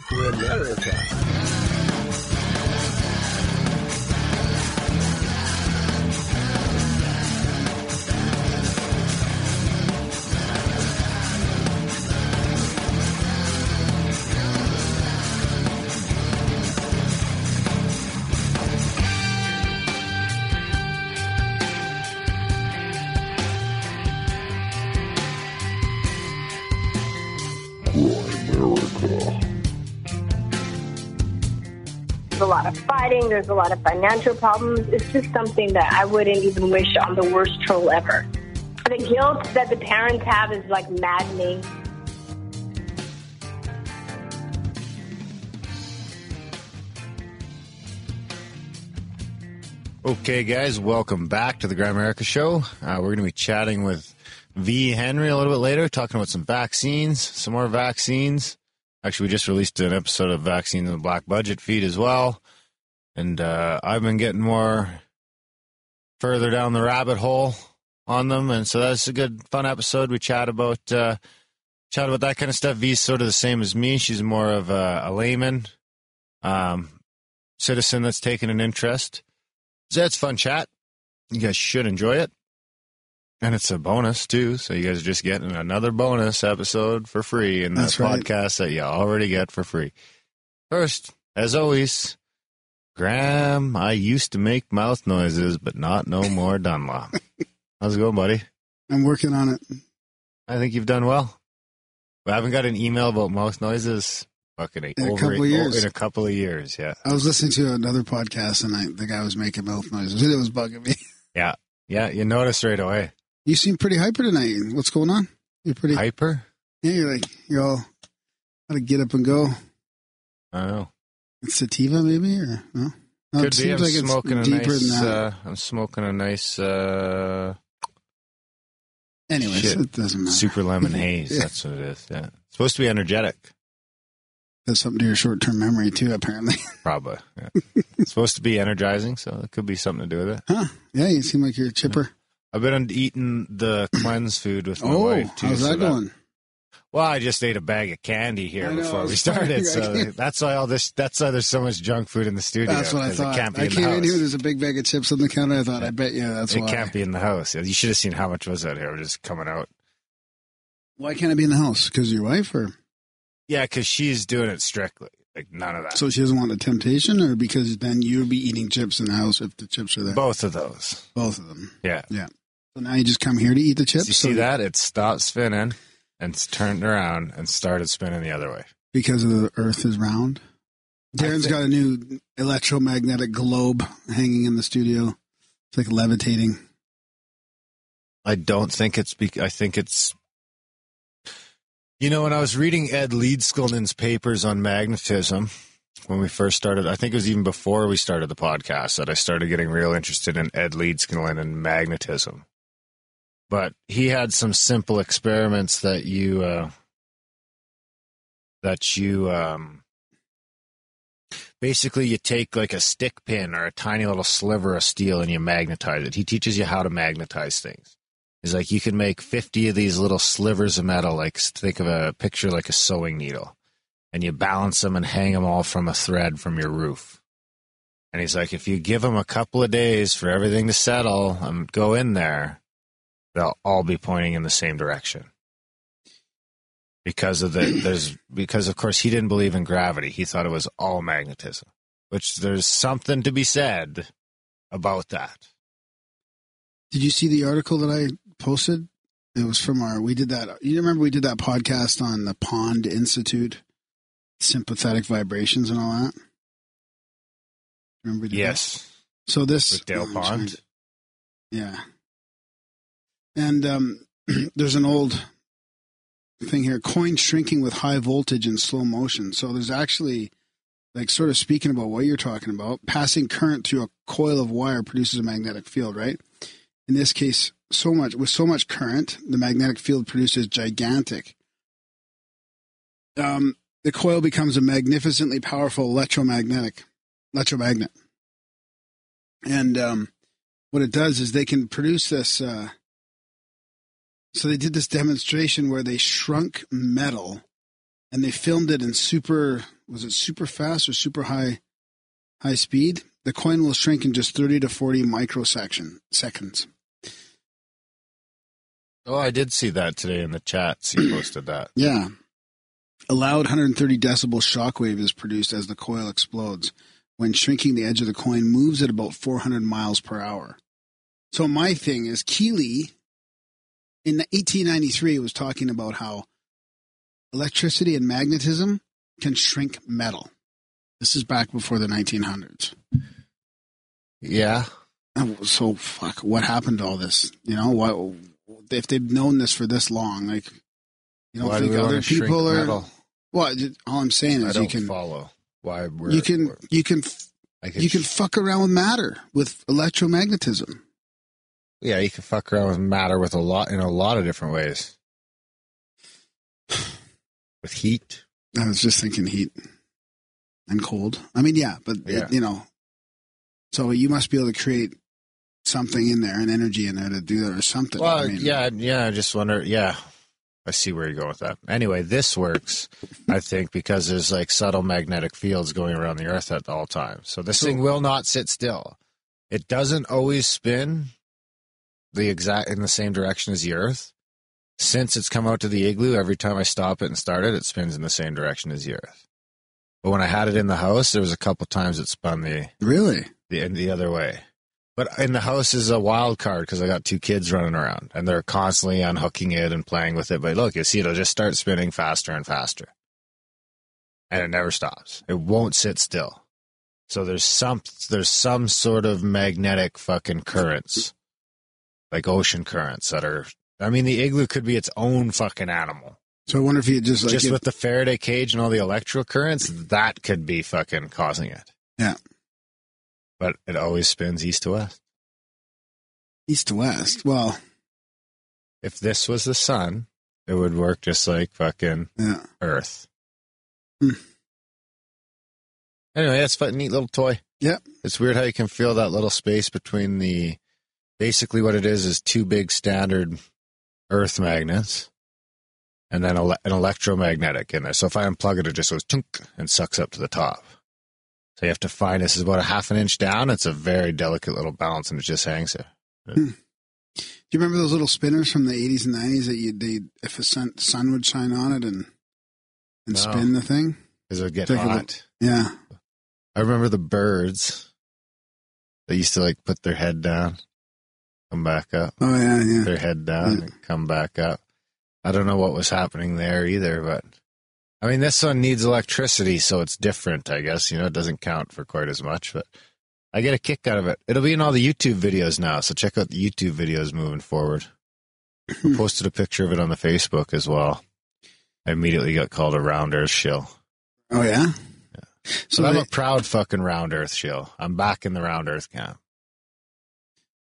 Grimerica. There's a lot of fighting. There's a lot of financial problems. It's just something that I wouldn't even wish on the worst troll ever. The guilt that the parents have is like maddening. Okay, guys, welcome back to the Grimerica show. We're going to be chatting with V. Henry a little bit later, talking about some vaccines, some more vaccines. Actually, we just released an episode of Vaccines in the Black Budget feed as well. And I've been getting more further down the rabbit hole on them. And so that's a good, fun episode. We chat about that kind of stuff. V's sort of the same as me. She's more of a layman, citizen that's taken an interest. So that's fun chat. You guys should enjoy it. And it's a bonus, too. So you guys are just getting another bonus episode for free in the podcast that you already get for free. First, as always, Graham, I used to make mouth noises, but not no more, Dunlop. How's it going, buddy? I'm working on it. I think you've done well. I haven't got an email about mouth noises in a couple of years, yeah. I was listening to another podcast, and the guy was making mouth noises, and it was bugging me. Yeah, you noticed right away. You seem pretty hyper tonight. What's going on? You're pretty hyper? Yeah, you're all how to get up and go. I don't know. It's sativa, maybe, or no? Could be. I'm smoking a nice. Anyways, it doesn't matter. Super lemon haze. Yeah. That's what it is. Yeah, it's supposed to be energetic. Does something to your short-term memory too, apparently. Probably. Yeah. It's supposed to be energizing, so it could be something to do with it. Huh? Yeah, you seem like you're chipper. I've been eating the cleanse food with my wife too. How's that going? Well, I just ate a bag of candy here before we started, so that's why that's why there's so much junk food in the studio. That's what I thought. I came in here, there's a big bag of chips on the counter. I thought, I bet you that's why. It can't be in the house. You should have seen how much was out here just coming out. Why can't it be in the house? Because of your wife, or? Yeah, because she's doing it strictly. Like, none of that. So she doesn't want the temptation, or because then you'll be eating chips in the house if the chips are there? Both of those. Both of them. Yeah. Yeah. So now you just come here to eat the chips? You see that? It stopped spinning and it's turned around and started spinning the other way. Because of the earth is round? Darren's got a new electromagnetic globe hanging in the studio. It's like levitating. I don't think it's... I think it's... You know, when I was reading Ed Leedskalnin's papers on magnetism, when we first started, I think it was even before we started the podcast that I started getting real interested in Ed Leedskalnin and magnetism. But he had some simple experiments that you basically you take like a stick pin or a tiny little sliver of steel and you magnetize it. He teaches you how to magnetize things. He's like, you can make 50 of these little slivers of metal, like think of a picture like a sewing needle, and you balance them and hang them all from a thread from your roof. And he's like, if you give them a couple of days for everything to settle and go in there, they'll all be pointing in the same direction. Because of course he didn't believe in gravity. He thought it was all magnetism, which there's something to be said about that. Did you see the article that I posted? It was from we did that podcast on the Pond Institute, sympathetic vibrations and all that? Remember we did yes. That? So this... With Dale Pond? Yeah. And there's an old thing here, coin shrinking with high voltage in slow motion. So there's actually, like, sort of speaking about what you're talking about, passing current through a coil of wire produces a magnetic field, right? In this case, with so much current, the magnetic field produces gigantic. The coil becomes a magnificently powerful electromagnet. And what it does is they can produce this. So they did this demonstration where they shrunk metal and they filmed it in super was it super fast or super high speed? The coin will shrink in just 30 to 40 seconds. Oh, I did see that today in the chats. You posted that. Yeah. A loud 130 decibel shockwave is produced as the coil explodes. When shrinking, the edge of the coin moves at about 400 miles per hour. So my thing is, Keeley, in 1893, was talking about how electricity and magnetism can shrink metal. This is back before the 1900s. Yeah. So, fuck, what happened to all this? You know, what if they've known this for this long? Like, you don't think other people are... Metal? Well, all I'm saying is you can follow why you can fuck around with matter, with electromagnetism. Yeah, you can fuck around with matter in a lot of different ways. With heat. I was just thinking heat and cold. I mean, yeah, but yeah. So you must be able to create something in there, an energy in there to do that or something. Well, yeah. I just wonder. Yeah. I see where you're going with that. Anyway, this works, I think, because there's like subtle magnetic fields going around the Earth at all times. So this thing will not sit still. It doesn't always spin in the same direction as the Earth. Since it's come out to the igloo, every time I stop it and start it, it spins in the same direction as the Earth. But when I had it in the house, there was a couple times it spun the other way. But in the house is a wild card because I got 2 kids running around and they're constantly unhooking it and playing with it. But look, you see, it'll just start spinning faster and faster. And it never stops. It won't sit still. So there's some sort of magnetic fucking currents, like ocean currents that are, I mean, the igloo could be its own fucking animal. So I wonder if you just with the Faraday cage and all the electrical currents, that could be fucking causing it. Yeah. But it always spins east to west. East to west? Well, if this was the sun, it would work just like fucking Earth. Anyway, that's a neat little toy. Yeah. It's weird how you can feel that little space between basically what it is 2 big standard Earth magnets and then an electromagnetic in there. So if I unplug it, it just goes chunk and sucks up to the top. So you have to find this is about a half an inch down. It's a very delicate little balance, and it just hangs there. Do you remember those little spinners from the 80s and 90s that if the sun would shine on it and spin the thing? Because it would get hot. Yeah. I remember the birds. They used to like put their head down, come back up. Oh, yeah. Their head down and come back up. I don't know what was happening there either, but... I mean, this one needs electricity, so it's different, I guess. It doesn't count for quite as much, but I get a kick out of it. It'll be in all the YouTube videos now, so check out the YouTube videos moving forward. I posted a picture of it on the Facebook as well. I immediately got called a round earth shill. Oh, yeah? So I'm a proud fucking round earth shill. I'm back in the round earth camp.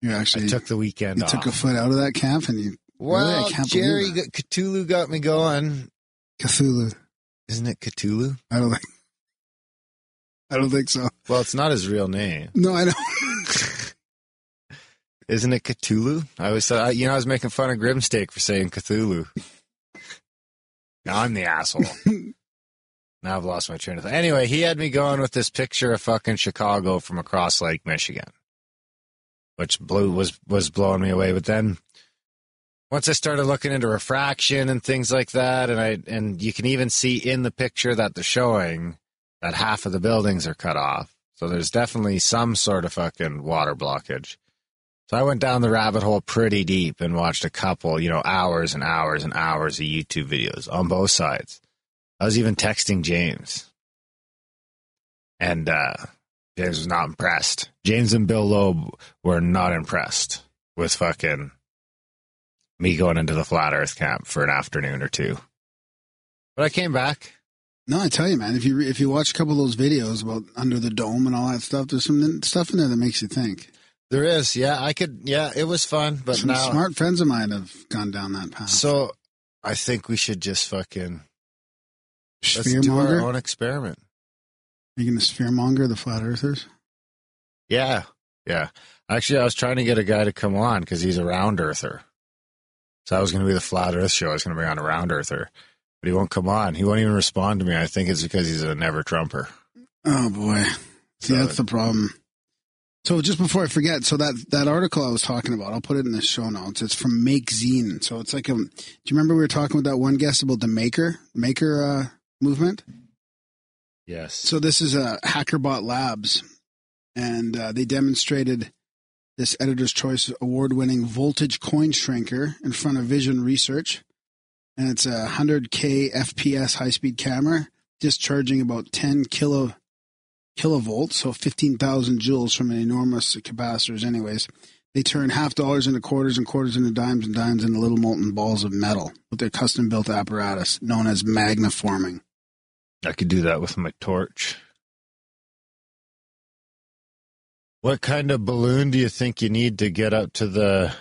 I took the weekend off. You took a foot out of that camp and you... Well, really, Jerry, Cthulhu got me going. Cthulhu. Isn't it Cthulhu? I don't think so. Well, it's not his real name. No, I don't. Isn't it Cthulhu? I always thought, I was making fun of Grimsteak for saying Cthulhu. Now I'm the asshole. Now I've lost my train of thought. Anyway, he had me going with this picture of fucking Chicago from across Lake Michigan, which was blowing me away. But then once I started looking into refraction and things like that, and you can even see in the picture that they're showing that half of the buildings are cut off. So there's definitely some sort of fucking water blockage. So I went down the rabbit hole pretty deep and watched a couple, hours and hours and hours of YouTube videos on both sides. I was even texting James. And James was not impressed. James and Bill Loeb were not impressed with fucking me going into the flat earth camp for an afternoon or two. But I came back. No, I tell you, man, if you watch a couple of those videos about under the dome and all that stuff, there's some stuff in there that makes you think. There is, it was fun. But some smart friends of mine have gone down that path. So I think we should just fucking let's do our own experiment. Are you going to spheremonger the flat earthers? Yeah. Actually, I was trying to get a guy to come on because he's a round earther. So I was going to be the flat earth show. I was going to bring on a round earther. But he won't come on. He won't even respond to me. I think it's because he's a never Trumper. Oh, boy. See, that's the problem. So just before I forget, so that article I was talking about, I'll put it in the show notes. It's from Make Zine. So it's like do you remember we were talking with that one guest about the Maker movement? Yes. So this is HackerBot Labs, and they demonstrated this Editor's Choice award-winning voltage coin shrinker in front of Vision Research. And it's a 100K FPS high-speed camera, discharging about 10 kilovolts, so 15,000 joules from an enormous capacitors anyways. They turn $half into quarters and quarters into dimes and dimes into little molten balls of metal with their custom-built apparatus known as magnaforming. I could do that with my torch. What kind of balloon do you think you need to get up to the...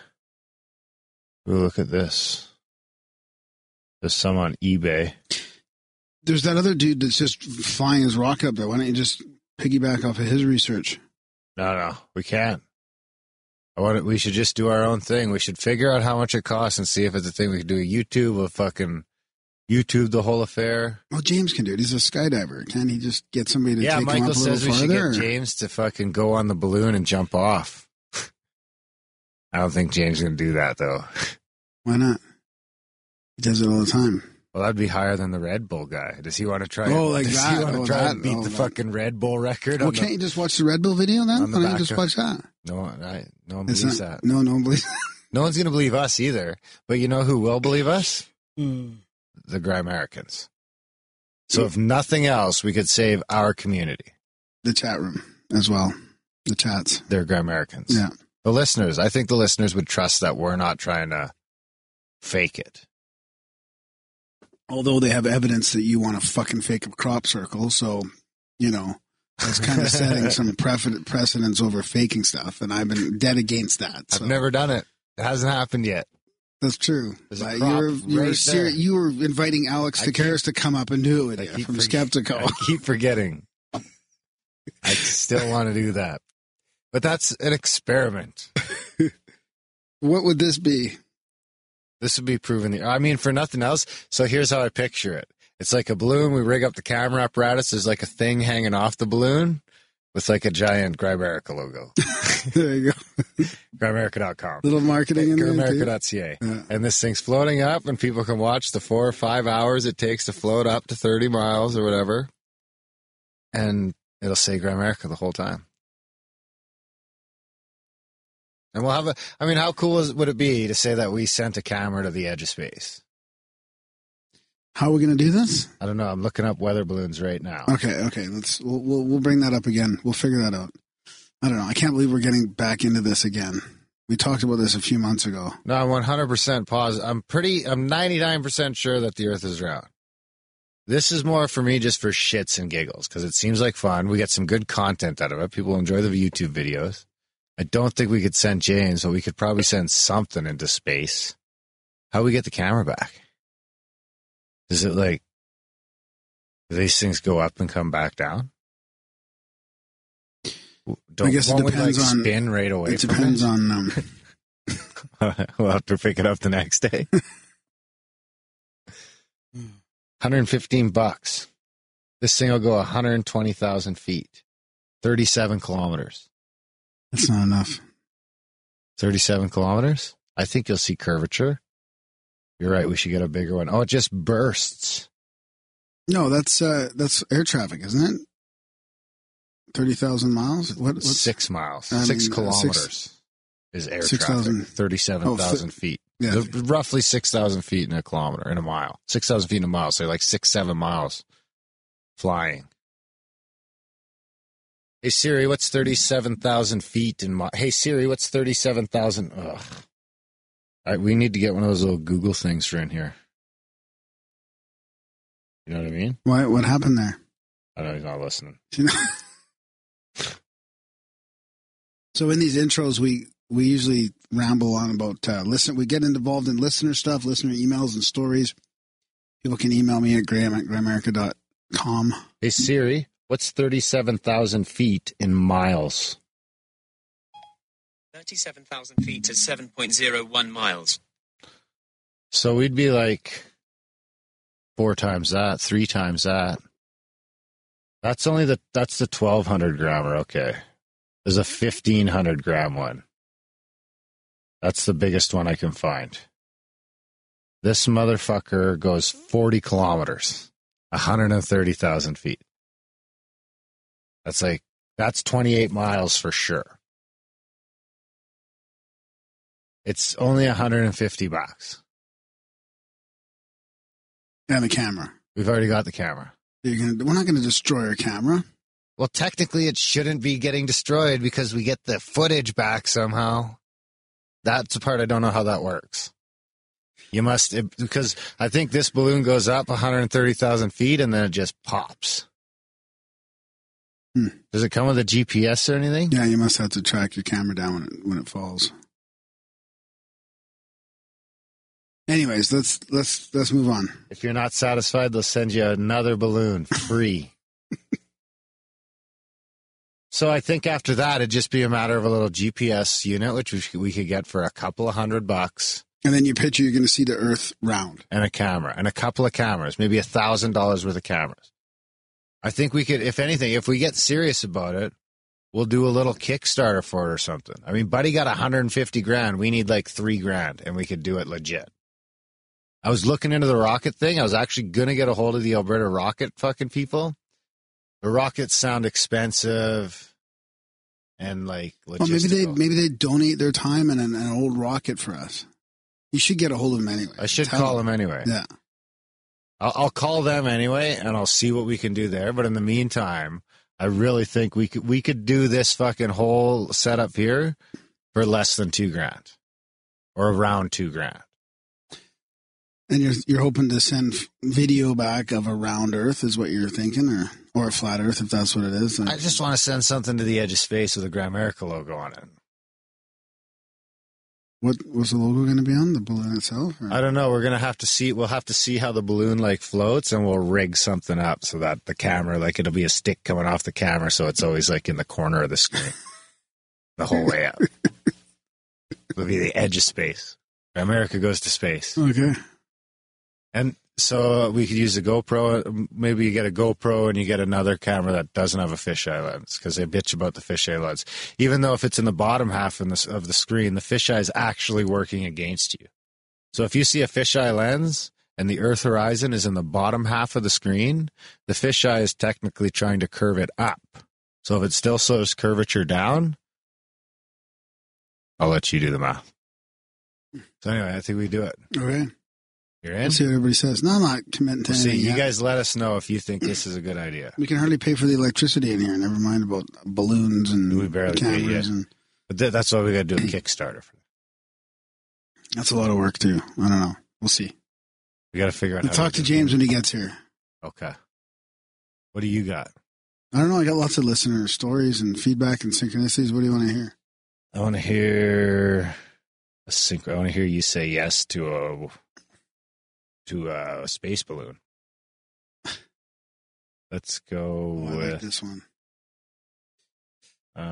Ooh, look at this. There's some on eBay. There's that other dude that's just flying his rocket up there. Why don't you just piggyback off of his research? No, we can't. We should just do our own thing. We should figure out how much it costs and see if it's a thing we could do. We'll fucking YouTube the whole affair. Well, James can do it. He's a skydiver. Can't he just get somebody to take him up a little farther? Yeah, Michael says we should get James to fucking go on the balloon and jump off. I don't think James is going to do that, though. Why not? He does it all the time. Well, that'd be higher than the Red Bull guy. Does he want to try? Does he want to try and beat the fucking Red Bull record? Well, can't you just watch the Red Bull video then? Why don't you just watch that? No one believes that. No one believes that. No one's going to believe us either. But you know who will believe us? The Grimericans. So if nothing else, we could save our community. The chat room as well. The chats. They're Grimericans. Yeah. The listeners. I think the listeners would trust that we're not trying to fake it. Although they have evidence that you want to fucking fake a crop circle, so, that's kind of setting some precedents over faking stuff, and I've been dead against that. So. I've never done it. It hasn't happened yet. That's true. You were inviting Alex Takaris to come up and do it with you from Skeptical. I keep forgetting. I still want to do that. But that's an experiment. What would this be? This would be proven. For nothing else. So here's how I picture it. It's like a balloon. We rig up the camera apparatus. There's like a thing hanging off the balloon with like a giant Grimerica logo. There you go. Grimerica.com. Little marketing in there. Grimerica.ca. Yeah. And this thing's floating up, and people can watch the 4 or 5 hours it takes to float up to 30 miles or whatever. And it'll say Grimerica the whole time. And we'll have how cool would it be to say that we sent a camera to the edge of space? How are we going to do this? I don't know. I'm looking up weather balloons right now. Okay. We'll bring that up again. We'll figure that out. I don't know. I can't believe we're getting back into this again. We talked about this a few months ago. No, I'm 100% positive. I'm 99% sure that the Earth is round. This is more for me just for shits and giggles because it seems like fun. We get some good content out of it. People enjoy the YouTube videos. I don't think we could send James, but we could probably send something into space. How do we get the camera back? Is it like, do these things go up and come back down? I guess it depends on spin right away. It depends on. We'll have to pick it up the next day. $115. This thing will go 120,000 feet, 37 kilometers. That's not enough. 37 kilometers? I think you'll see curvature. You're right. We should get a bigger one. Oh, it just bursts. No, that's air traffic, isn't it? 30,000 miles? What's 6 miles? 6 kilometers is air 6, traffic. 37,000 feet. Yeah. Roughly 6,000 feet in a kilometer, in a mile. 6,000 feet in a mile. So like 6-7 miles flying. Hey Siri, what's 37,000 feet in miles? Hey Siri, what's 37,000? Ugh. All right, we need to get one of those little Google things for in here. You know what I mean? What happened there? I know he's not listening. So in these intros, we usually ramble on about we get involved in listener stuff, listener emails and stories. People can email me at graham@grimerica.com. Hey Siri, what's 37,000 feet in miles? 37,000 feet is 7.01 miles. So we'd be like 4 times that, 3 times that. That's the 1,200 grammer. Okay. There's a 1,500 gram one. That's the biggest one I can find. This motherfucker goes 40 kilometers, 130,000 feet. That's 28 miles for sure. It's only $150. And the camera. We've already got the camera. We're not going to destroy our camera. Well, technically it shouldn't be getting destroyed because we get the footage back somehow. That's the part I don't know how that works. Because I think this balloon goes up 130,000 feet and then it just pops. Does it come with a GPS or anything? Yeah, you must have to track your camera down when it falls. Anyways, let's move on. If you're not satisfied, they'll send you another balloon free. So I think after that, it'd just be a matter of a little GPS unit, which we could get for a couple of $100. And then you picture you're going to see the Earth round. And a camera. And a couple of cameras. Maybe $1,000 worth of cameras. I think we could, if anything, if we get serious about it, we'll do a little Kickstarter for it or something. I mean, Buddy got 150 grand. We need like 3 grand, and we could do it legit. I was looking into the rocket thing. I was actually going to get a hold of the Alberta rocket fucking people. The rockets sound expensive and like logistical. Well, maybe they donate their time and an old rocket for us. You should get a hold of them anyway. I should call them anyway. Yeah. I'll call them anyway, and I'll see what we can do there. But in the meantime, I really think we could do this fucking whole setup here for less than 2 grand, or around 2 grand. And you're hoping to send video back of a round Earth, is what you're thinking, or a flat Earth, if that's what it is. I just want to send something to the edge of space with a Grimerica logo on it. What's the logo going to be on? The balloon itself? Or? I don't know. We'll have to see how the balloon like floats, and we'll rig something up so that the camera, like it'll be a stick coming off the camera, so it's always like in the corner of the screen the whole way up. It'll be the edge of space. America goes to space. Okay. And so we could use a GoPro. Maybe you get a GoPro and you get another camera that doesn't have a fisheye lens, because they bitch about the fisheye lens. Even though if it's in the bottom half of the screen, the fisheye is actually working against you. So if you see a fisheye lens and the Earth horizon is in the bottom half of the screen, the fisheye is technically trying to curve it up. So if it still slows curvature down, I'll let you do the math. So anyway, I think we do it. Okay. You're in? We'll see what everybody says. No, I'm not committing to anything. You guys let us know if you think this is a good idea. We can hardly pay for the electricity in here. Never mind about balloons and we barely cameras. But that's why we got to do a Kickstarter for that. That's a lot of work, too. I don't know. We'll see. We got to figure out We'll talk to James when he gets here. Okay. What do you got? I don't know. I got lots of listener stories and feedback and synchronicities. What do you want to hear? I want to hear I want to hear you say yes to a space balloon. Let's go with I like this one. Do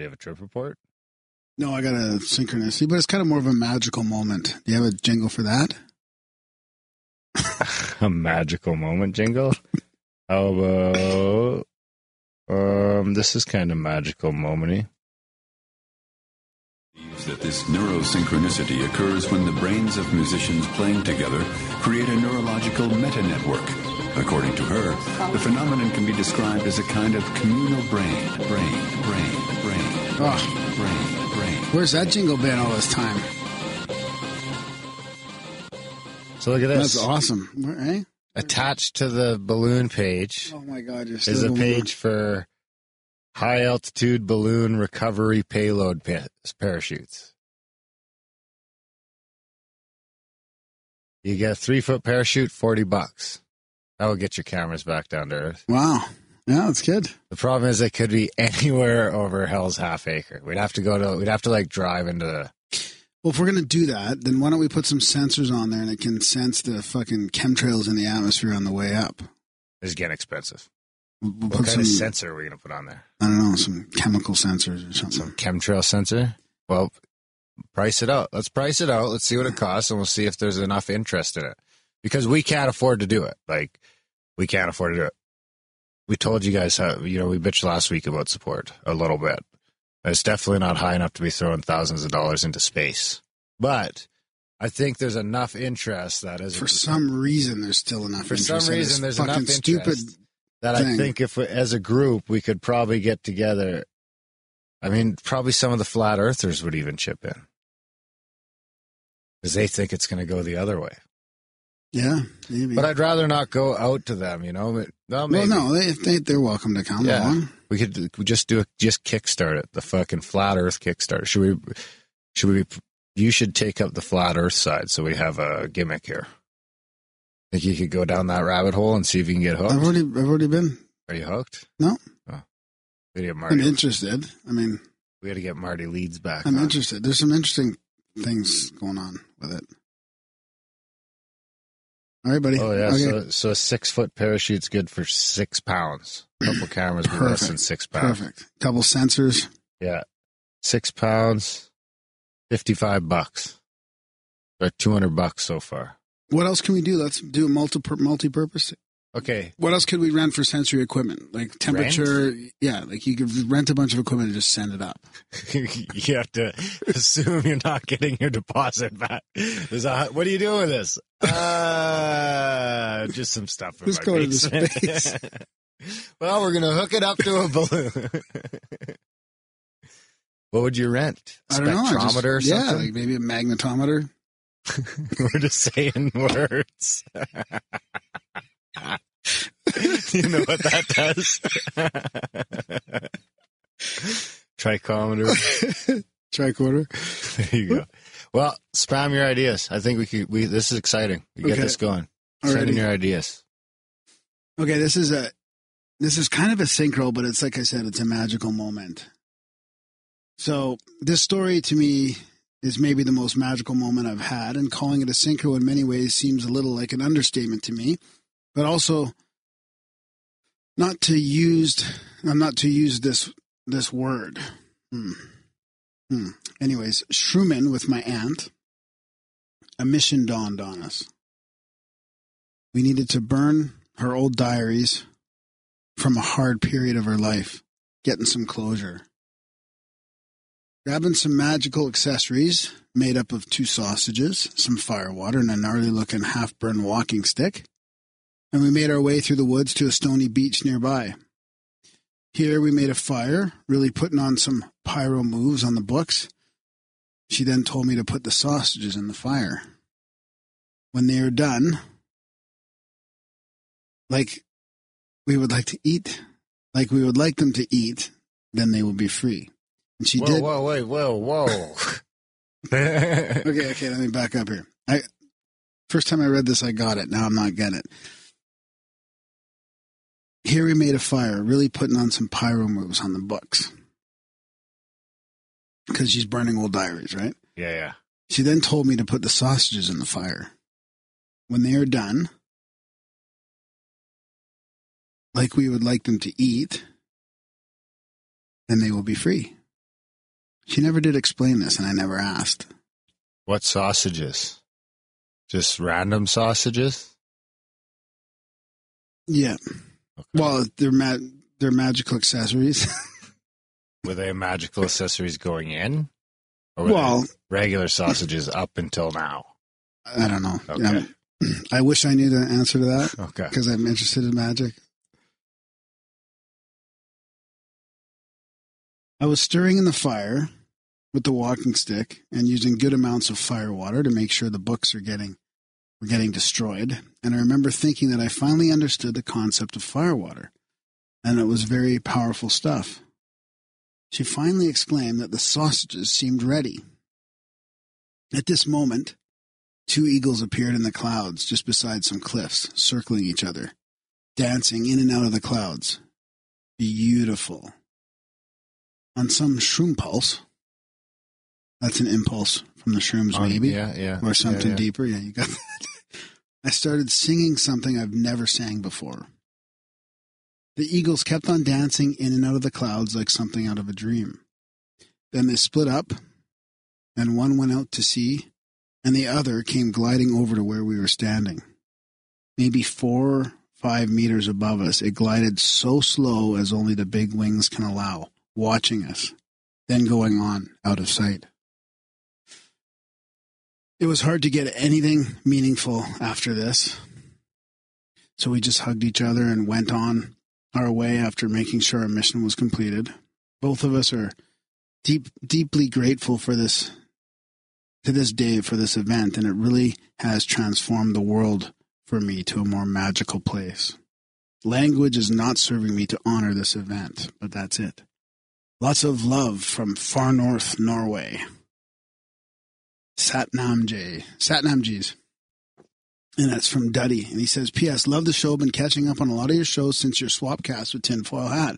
you have a trip report? No, I got a synchronicity, but it's kind of more of a magical moment. Do you have a jingle for that? A magical moment jingle? How about this is kind of magical momenty. That this neurosynchronicity occurs when the brains of musicians playing together create a neurological meta-network. According to her, the phenomenon can be described as a kind of communal brain. Where's that jingle been all this time? So look at this. That's awesome. Right? Attached to the balloon page Oh my God! is a page for high-altitude balloon recovery payload parachutes. You get a 3-foot parachute, $40. That will get your cameras back down to Earth. Wow. Yeah, that's good. The problem is it could be anywhere over Hell's Half Acre. We'd have to like drive into the... Well, if we're going to do that, then why don't we put some sensors on there and it can sense the fucking chemtrails in the atmosphere on the way up? It's getting expensive. We'll What kind of sensor are we going to put on there? I don't know, some chemical sensors or something. Some chemtrail sensor? Well, price it out. Let's price it out. Let's see what it costs, and we'll see if there's enough interest in it. because we can't afford to do it. Like, we can't afford to do it. We told you guys how, we bitched last week about support a little bit. It's definitely not high enough to be throwing thousands of dollars into space. But I think there's enough interest that for some reason there's still enough interest. For some reason there's enough interest stupid that thing. I think if as a group we could probably get together. I mean, probably some of the flat earthers would even chip in. Because they think it's going to go the other way. Yeah, maybe. But I'd rather not go out to them, Well, no, they're welcome to come along. We just kickstart it, the fucking flat Earth Kickstarter. You should take up the flat Earth side, so we have a gimmick here. Think you could go down that rabbit hole and see if you can get hooked? I've already been. Are you hooked? No. Oh. We get Marty. I'm interested. I mean, we got to get Marty Leeds back. I'm interested. There's some interesting things going on with it. All right, buddy. Oh, yeah. Okay. So a 6-foot parachute's good for 6 pounds. A couple cameras with less than 6 pounds. Perfect. Couple sensors. Yeah. 6 pounds, $55. Or $200 so far. What else can we do? Let's do a multi-purpose. Okay. What else could we rent for sensory equipment? Like temperature? Rent? Yeah, like you could rent a bunch of equipment and just send it up. You have to assume you're not getting your deposit back. What are you doing with this? Just some stuff from Just our go to basement. space. Well, we're going to hook it up to a balloon. What would you rent? I don't know. Spectrometer or something? Yeah, like maybe a magnetometer. We're just saying words. You know what that does? Trichometer. Tricorder. There you go. Well, spam your ideas. I think this is exciting. We get this going. Send in your ideas. Okay, this is kind of a synchro, but it's like I said, it's a magical moment. So this story to me is maybe the most magical moment I've had, and calling it a synchro in many ways seems a little like an understatement to me, but also I'm not to use this word. Anyways, Schumann with my aunt, a mission dawned on us. We needed to burn her old diaries from a hard period of her life, getting some closure. Grabbing some magical accessories made up of 2 sausages, some firewater, and a gnarly-looking half-burned walking stick, and we made our way through the woods to a stony beach nearby. Here we made a fire, really putting on some pyro moves on the books. She then told me to put the sausages in the fire. When they are done, like we would like them to eat, then they will be free. And she did. Whoa. Okay, let me back up here. First time I read this, I got it. Now I'm not getting it. Here we made a fire, really putting on some pyro moves on the books. Because she's burning old diaries, right? Yeah. She then told me to put the sausages in the fire. When they are done, like we would like them to eat, then they will be free. She never did explain this, and I never asked. What sausages? Just random sausages? Yeah. Okay. Well, they're magical accessories. Were they magical accessories going in? Or were they regular sausages up until now? I don't know. Okay. I wish I knew the answer to that. Okay. Because I'm interested in magic. I was stirring in the fire with the walking stick and using good amounts of firewater to make sure the books were getting destroyed. And I remember thinking that I finally understood the concept of firewater, and it was very powerful stuff. She finally exclaimed that the sausages seemed ready. At this moment, 2 eagles appeared in the clouds just beside some cliffs, circling each other, dancing in and out of the clouds. Beautiful. On some shroom pulse. That's an impulse from the shrooms, maybe. Yeah. Or something deeper. Yeah, you got that. I started singing something I've never sang before. The eagles kept on dancing in and out of the clouds like something out of a dream. Then they split up, and one went out to sea, and the other came gliding over to where we were standing. maybe 4 or 5 meters above us. It glided so slow as only the big wings can allow, watching us, then going on out of sight. It was hard to get anything meaningful after this, so we just hugged each other and went on our way after making sure our mission was completed. Both of us are deeply grateful for this, to this day, for this event, and it really has transformed the world for me to a more magical place. Language is not serving me to honor this event, but that's it. Lots of love from far north Norway. Satnamjis. And that's from Duddy. And he says, P.S. Love the show. Been catching up on a lot of your shows since your swapcast with Tinfoil Hat.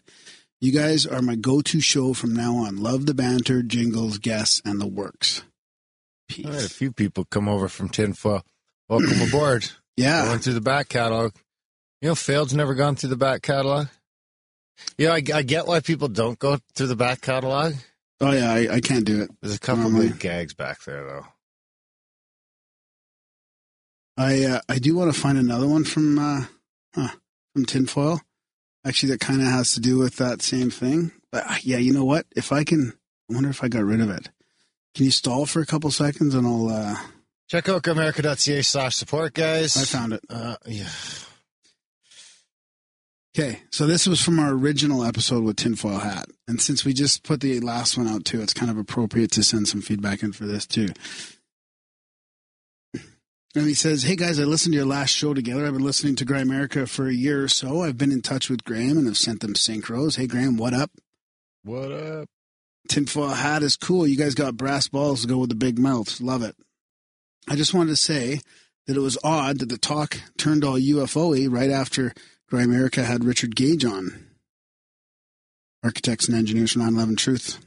You guys are my go-to show from now on. Love the banter, jingles, guests, and the works. Peace. I had a few people come over from Tinfoil. Welcome aboard. Yeah. Going through the back catalog. You know, Failed's never gone through the back catalog. You know, I get why people don't go through the back catalog. Oh, yeah, I can't do it. There's a couple of good gags back there, though. I do want to find another one from Tinfoil. Actually, that kind of has to do with that same thing. But, yeah, you know what? If I can, I wonder if I got rid of it. Can you stall for a couple seconds and I'll... Check out grimerica.ca/support, guys. I found it. Yeah. Okay, so this was from our original episode with Tinfoil Hat. And since we just put the last one out, too, it's kind of appropriate to send some feedback in for this, too. And he says, hey, guys, I listened to your last show together. I've been listening to Grimerica for a year or so. I've been in touch with Graham and have sent them synchros. Hey, Graham, what up? What up? Tinfoil Hat is cool. You guys got brass balls to go with the big mouths. Love it. I just wanted to say that it was odd that the talk turned all UFO-y right after Grimerica had Richard Gage on. Architects and engineers from 9/11 Truth.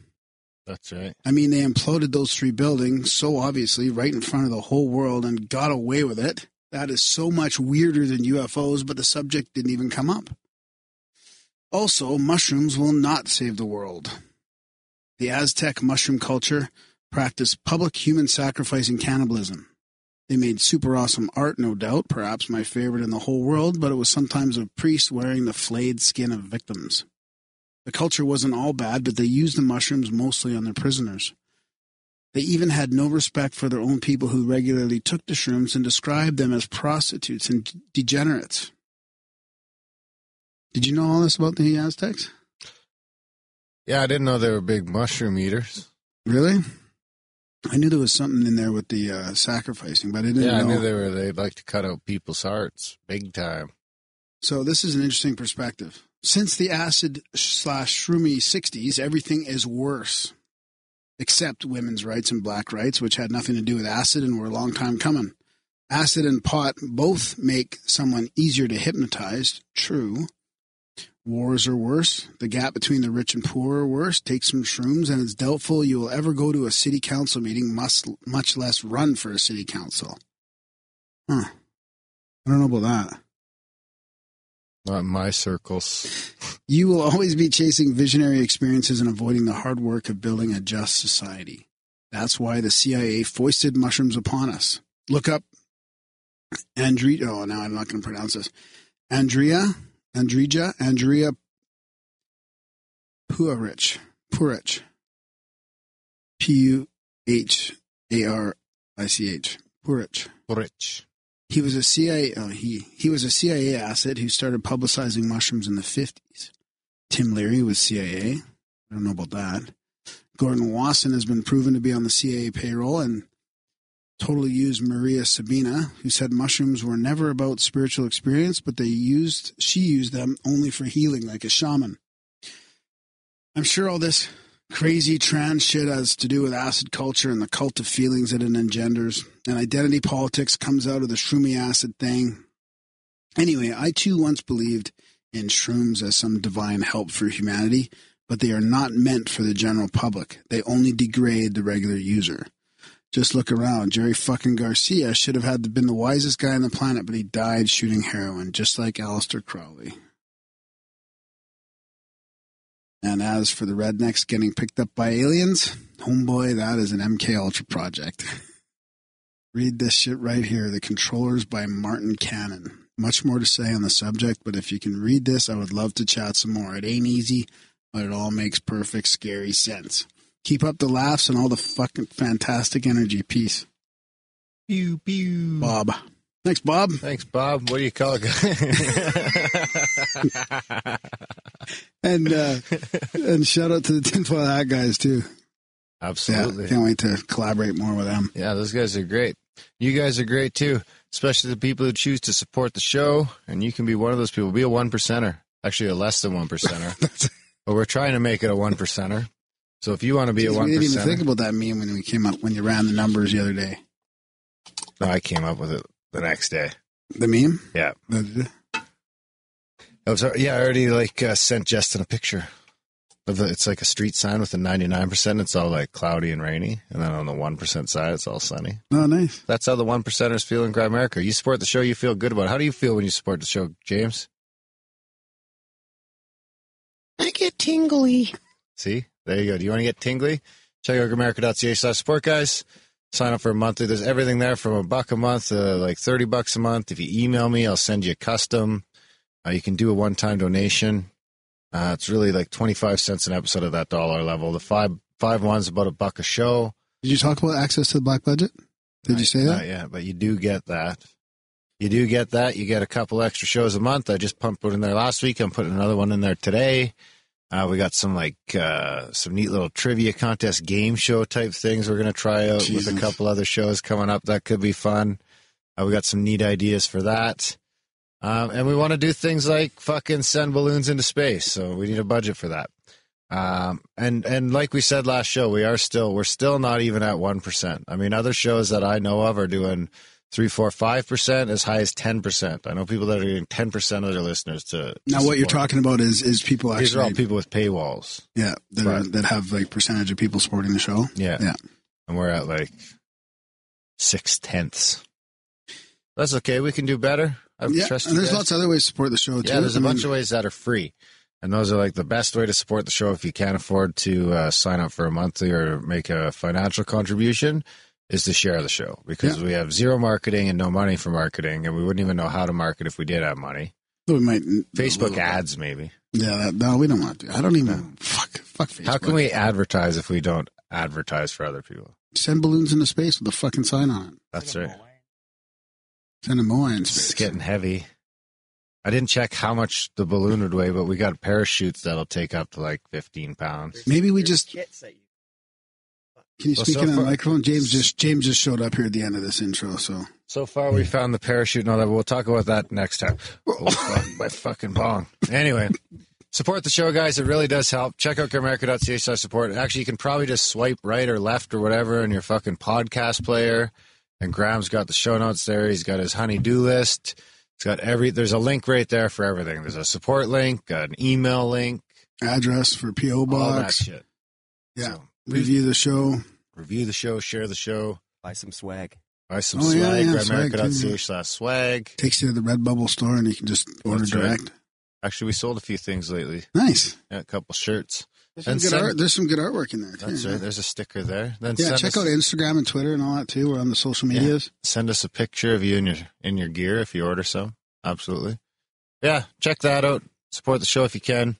That's right. I mean, they imploded those 3 buildings so obviously right in front of the whole world and got away with it. That is so much weirder than UFOs, but the subject didn't even come up. Also, mushrooms will not save the world. The Aztec mushroom culture practiced public human sacrifice and cannibalism. They made super awesome art, no doubt, perhaps my favorite in the whole world, but it was sometimes of priests wearing the flayed skin of victims. The culture wasn't all bad, but they used the mushrooms mostly on their prisoners. They even had no respect for their own people who regularly took the shrooms and described them as prostitutes and degenerates. Did you know all this about the Aztecs? Yeah, I didn't know they were big mushroom eaters. Really? I knew there was something in there with the sacrificing, but I didn't know. Yeah, I knew they'd like to cut out people's hearts big time. So this is an interesting perspective. Since the acid/shroomy 60s, everything is worse. Except women's rights and black rights, which had nothing to do with acid and were a long time coming. Acid and pot both make someone easier to hypnotize. True. Wars are worse. The gap between the rich and poor are worse. Take some shrooms, and it's doubtful you will ever go to a city council meeting, much less run for a city council. I don't know about that. Not in my circles. You will always be chasing visionary experiences and avoiding the hard work of building a just society. That's why the CIA foisted mushrooms upon us. Look up Andrea. Oh, now I'm not going to pronounce this. Andrea Puharich. Puharich. Puharich. Rich. He was a CIA. He was a CIA asset who started publicizing mushrooms in the 50s. Tim Leary was CIA. I don't know about that. Gordon Wasson has been proven to be on the CIA payroll and totally used Maria Sabina, who said mushrooms were never about spiritual experience, but she used them only for healing, like a shaman. I'm sure all this crazy trans shit has to do with acid culture and the cult of feelings that it engenders, and identity politics comes out of the shroomy acid thing. Anyway, I too once believed in shrooms as some divine help for humanity, but they are not meant for the general public. They only degrade the regular user. Just look around. Jerry fucking Garcia should have been the wisest guy on the planet, but he died shooting heroin, just like Aleister Crowley. And as for the rednecks getting picked up by aliens, homeboy, that is an MK Ultra project. Read this shit right here. The Controllers by Martin Cannon. much more to say on the subject, but if you can read this, I would love to chat some more. It ain't easy, but it all makes perfect, scary sense. Keep up the laughs and all the fucking fantastic energy. Peace. Pew, pew. Bob. Thanks, Bob. Thanks, Bob. What do you call it? And shout out to the Tinfoil Hat guys, too. Absolutely. Yeah, can't wait to collaborate more with them. Yeah, those guys are great. You guys are great, too, especially the people who choose to support the show. And you can be one of those people. Be a 1%er. Actually, a less than 1%er. But we're trying to make it a 1%er. So if you want to be a 1%er. We didn't even think about that meme when you ran the numbers the other day. No, I came up with it the next day. The meme? Yeah. I already sent Justin a picture. It's like a street sign with a 99%. It's all like cloudy and rainy. And then on the 1% side, it's all sunny. Oh, nice. That's how the 1%ers feel in Grimerica. You support the show, you feel good about it. How do you feel when you support the show, James? I get tingly. See? There you go. Do you want to get tingly? Check out Grimerica.ca/support, guys. Sign up for a monthly. There's everything there from $1 a month to like $30 a month. If you email me, I'll send you a custom. You can do a one-time donation. It's really like 25 cents an episode at that dollar level. The five one's about $1 a show. Did you talk about access to the black budget? Did you say that? Yeah, but you do get that. You do get that. You get a couple extra shows a month. I just pumped one in there last week. I'm putting another one in there today. We got some some neat little trivia contest game show type things we're going to try out with a couple other shows coming up. That could be fun. We got some neat ideas for that. And we want to do things like fucking send balloons into space. So we need a budget for that. And like we said last show, we're still not even at 1%. I mean, other shows that I know of are doing 3, 4, 5%, as high as 10%. I know people that are doing 10% of their listeners to now, what you're talking about is people actually. These are all people with paywalls. Yeah, that have like percentage of people supporting the show. Yeah. And we're at like 0.6. That's okay. We can do better. And there's lots of other ways to support the show too. Yeah, there's a bunch of ways that are free. And those are like the best way to support the show if you can't afford to sign up for a monthly or make a financial contribution, is to share the show, because we have zero marketing and no money for marketing, and we wouldn't even know how to market if we did have money. We might Facebook ads, maybe. Yeah, no, we don't want to. I don't even fuck Facebook. How can we advertise if we don't advertise for other people? Send balloons into space with a fucking sign on it. That's right. Send a Moai in space. It's getting heavy. I didn't check how much the balloon would weigh, but we got parachutes that'll take up to like 15 pounds. Maybe we just. Can you speak in on the microphone? James just showed up here at the end of this intro. So far we found the parachute and all that, but we'll talk about that next time. My fucking bong. Anyway, support the show, guys. It really does help. Check out Grimerica.ca/support. Actually, you can probably just swipe right or left or whatever in your fucking podcast player. And Graham's got the show notes there. He's got his honey-do list. It's got there's a link right there for everything. There's a support link, an email link, address for P.O. Box. All that shit. Yeah. So, review the show. Share the show. Buy some swag. Swag. Grimerica.ca/swag. Takes you to the Redbubble store and you can just order direct. Right. Actually, we sold a few things lately. Nice. Yeah, a couple shirts. There's some good artwork in there, too. That's right. There's a sticker there. Then check out Instagram and Twitter and all that, too. We're on the social medias. Yeah. Send us a picture of you in your gear if you order some. Absolutely. Yeah, check that out. Support the show if you can.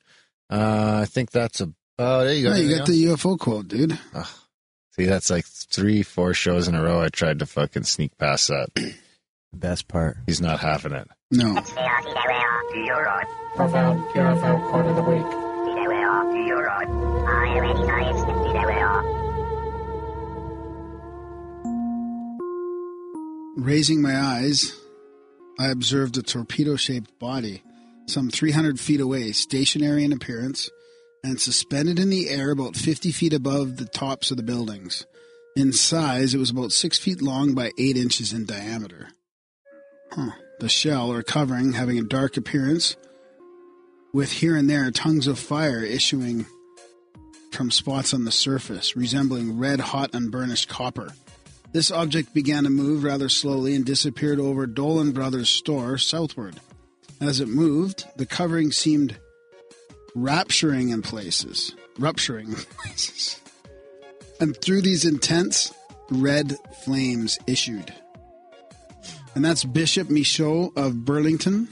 I think that's about it. You got the UFO quote, dude. See, that's like 3-4 shows in a row I tried to fucking sneak past that. Best part. He's not having it. No. Profound UFO quote of the week. Raising my eyes, I observed a torpedo-shaped body some 300 feet away, stationary in appearance, and suspended in the air about 50 feet above the tops of the buildings. In size, it was about 6 feet long by 8 inches in diameter. The shell, or covering, having a dark appearance, with here and there tongues of fire issuing from spots on the surface, resembling red-hot unburnished copper. This object began to move rather slowly and disappeared over Dolan Brothers' store southward. As it moved, the covering seemed rupturing in places. And through these intense red flames issued. And that's Bishop Michaud of Burlington,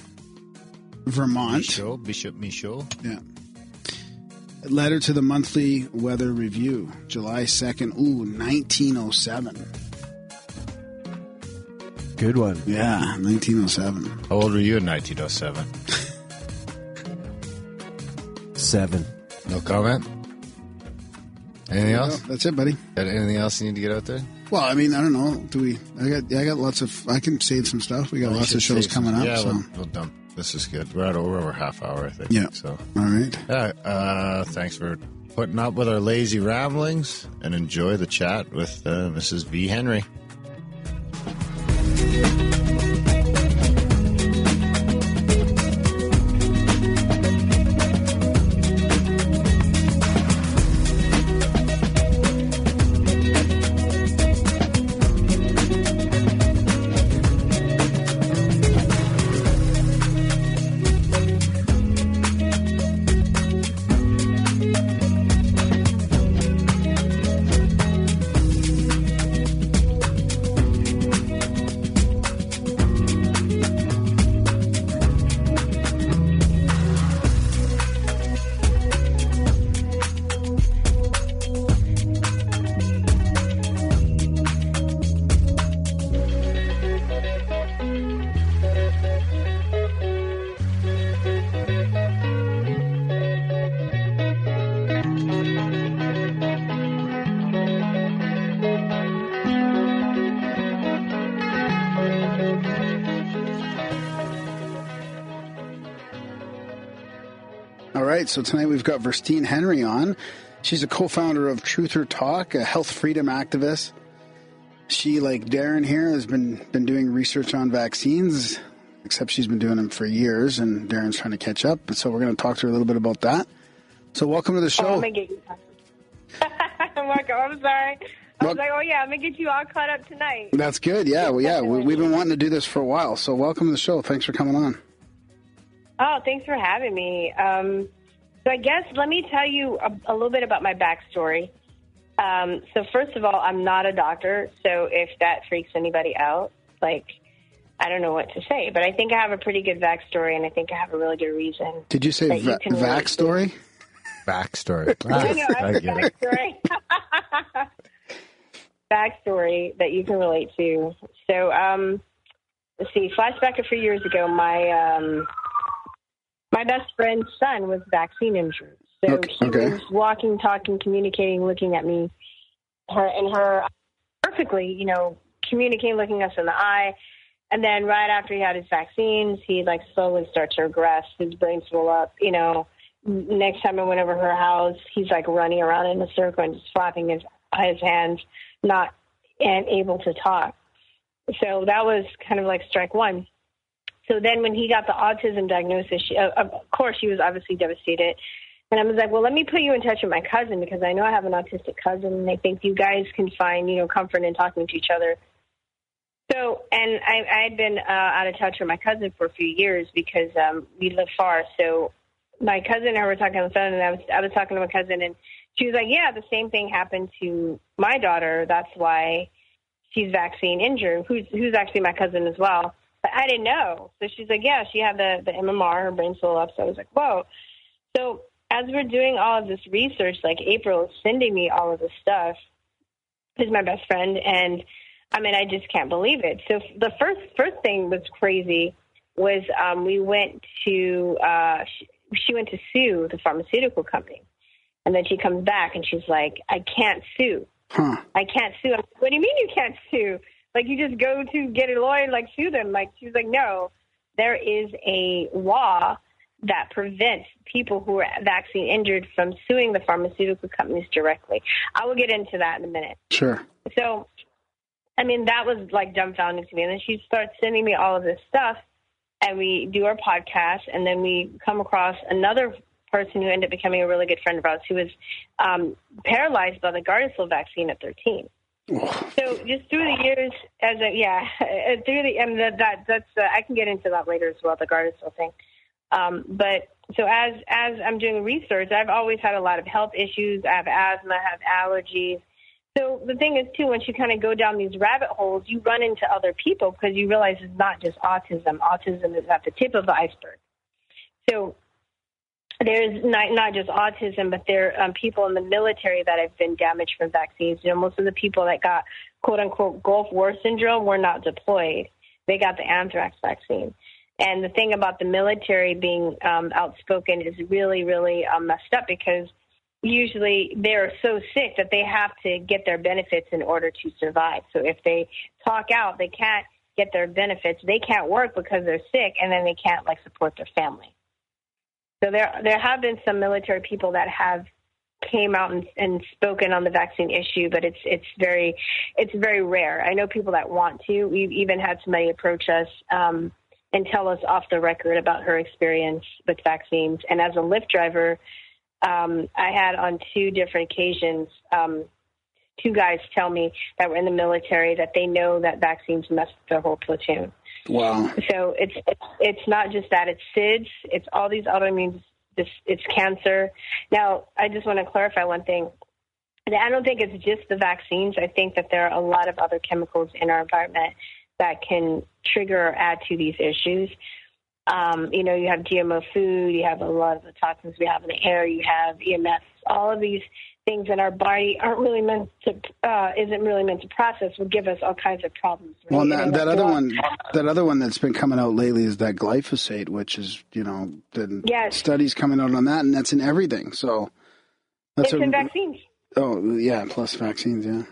Vermont. Bishop Michaud. Yeah. Letter to the Monthly Weather Review, July 2nd. Ooh, 1907. Good one. Yeah, 1907. How old were you in 1907? 7. No comment? Anything else? Well, that's it, buddy. Got anything else you need to get out there? Well, I mean, I don't know. I got lots of. I can save some stuff. We got lots of shows coming up. Yeah, so. we'll dump. This is good. We're at over a half hour, I think. Yeah. So. All right. Yeah. Thanks for putting up with our lazy ramblings, and enjoy the chat with Mrs. V. Henry. So tonight we've got Verstine Henry on. She's a co-founder of Truther Talk, a health freedom activist. She, like Darren here, has been doing research on vaccines, except she's been doing them for years, and Darren's trying to catch up. So we're going to talk to her a little bit about that. So welcome to the show. I'm going to get you. I'm sorry. I was like, oh, yeah, I'm going to get you all caught up tonight. That's good. Yeah, we've been wanting to do this for a while. So welcome to the show. Thanks for coming on. Oh, thanks for having me. So I guess let me tell you a little bit about my backstory. So first of all, I'm not a doctor, so if that freaks anybody out, like, I don't know what to say. But I think I have a pretty good backstory, and I think I have a really good reason. Did you say backstory? Backstory. I get it. Backstory that you can relate to. So let's see. Flashback a few years ago, my best friend's son was vaccine injured. So he was walking, talking, communicating, looking at me, her perfectly, communicating, looking us in the eye. And then right after he had his vaccines, he like slowly starts to regress. His brain swelled up. Next time I went over her house, he's like running around in a circle and just flapping his hands, not able to talk. So that was kind of like strike one. So then when he got the autism diagnosis, of course, she was obviously devastated. And I was like, well, let me put you in touch with my cousin because I know I have an autistic cousin, and I think you guys can find, comfort in talking to each other. So, and I had been out of touch with my cousin for a few years because we live far. So my cousin and I were talking on the phone, and I was talking to my cousin, and she was like, yeah, the same thing happened to my daughter. That's why she's vaccine injured, who's actually my cousin as well. But I didn't know. So she's like, yeah, she had the MMR, her brain swelled up. So I was like, whoa. So as we're doing all of this research, like April is sending me all of this stuff, who's my best friend, and I mean, I just can't believe it. So the first thing was crazy was we went to, she went to sue the pharmaceutical company. And then she comes back and she's like, I can't sue. I can't sue. I'm like, what do you mean you can't sue? Like, you just go to get a lawyer and, like, sue them. Like, she was like, no, there is a law that prevents people who are vaccine injured from suing the pharmaceutical companies directly. I will get into that in a minute. Sure. So, I mean, that was, like, dumbfounding to me. And then she starts sending me all of this stuff, and we do our podcast, and then we come across another person who ended up becoming a really good friend of ours who was paralyzed by the Gardasil vaccine at 13. So just through the years, I can get into that later as well, the Gardasil thing. But so as I'm doing research, I've always had a lot of health issues. I have asthma, I have allergies. So the thing is, too, once you kind of go down these rabbit holes, you run into other people because you realize it's not just autism. Autism is at the tip of the iceberg. So there's not just autism, but there are people in the military that have been damaged from vaccines. You know, most of the people that got, quote-unquote, Gulf War syndrome were not deployed. They got the anthrax vaccine. And the thing about the military being outspoken is really, really messed up because usually they're so sick that they have to get their benefits in order to survive. So if they talk out, they can't get their benefits. They can't work because they're sick, and then they can't, like, support their family. So there have been some military people that have came out and spoken on the vaccine issue, but it's very rare. I know people that want to. We've even had somebody approach us and tell us off the record about her experience with vaccines. And as a Lyft driver, I had on 2 different occasions 2 guys tell me that were in the military that they know that vaccines messed with their whole platoon. Wow. So it's not just that, it's SIDS, it's all these autoimmune, it's cancer. Now, I just want to clarify one thing. I don't think it's just the vaccines. I think that there are a lot of other chemicals in our environment that can trigger or add to these issues. You know, you have GMO food, you have a lot of the toxins we have in the air, you have EMFs, all of these things in our body isn't really meant to process will give us all kinds of problems. Right? Well, and that other one that's been coming out lately is that glyphosate, which is, you know, the studies coming out on that, and that's in everything. So that's in vaccines. Oh, yeah, plus vaccines, yeah.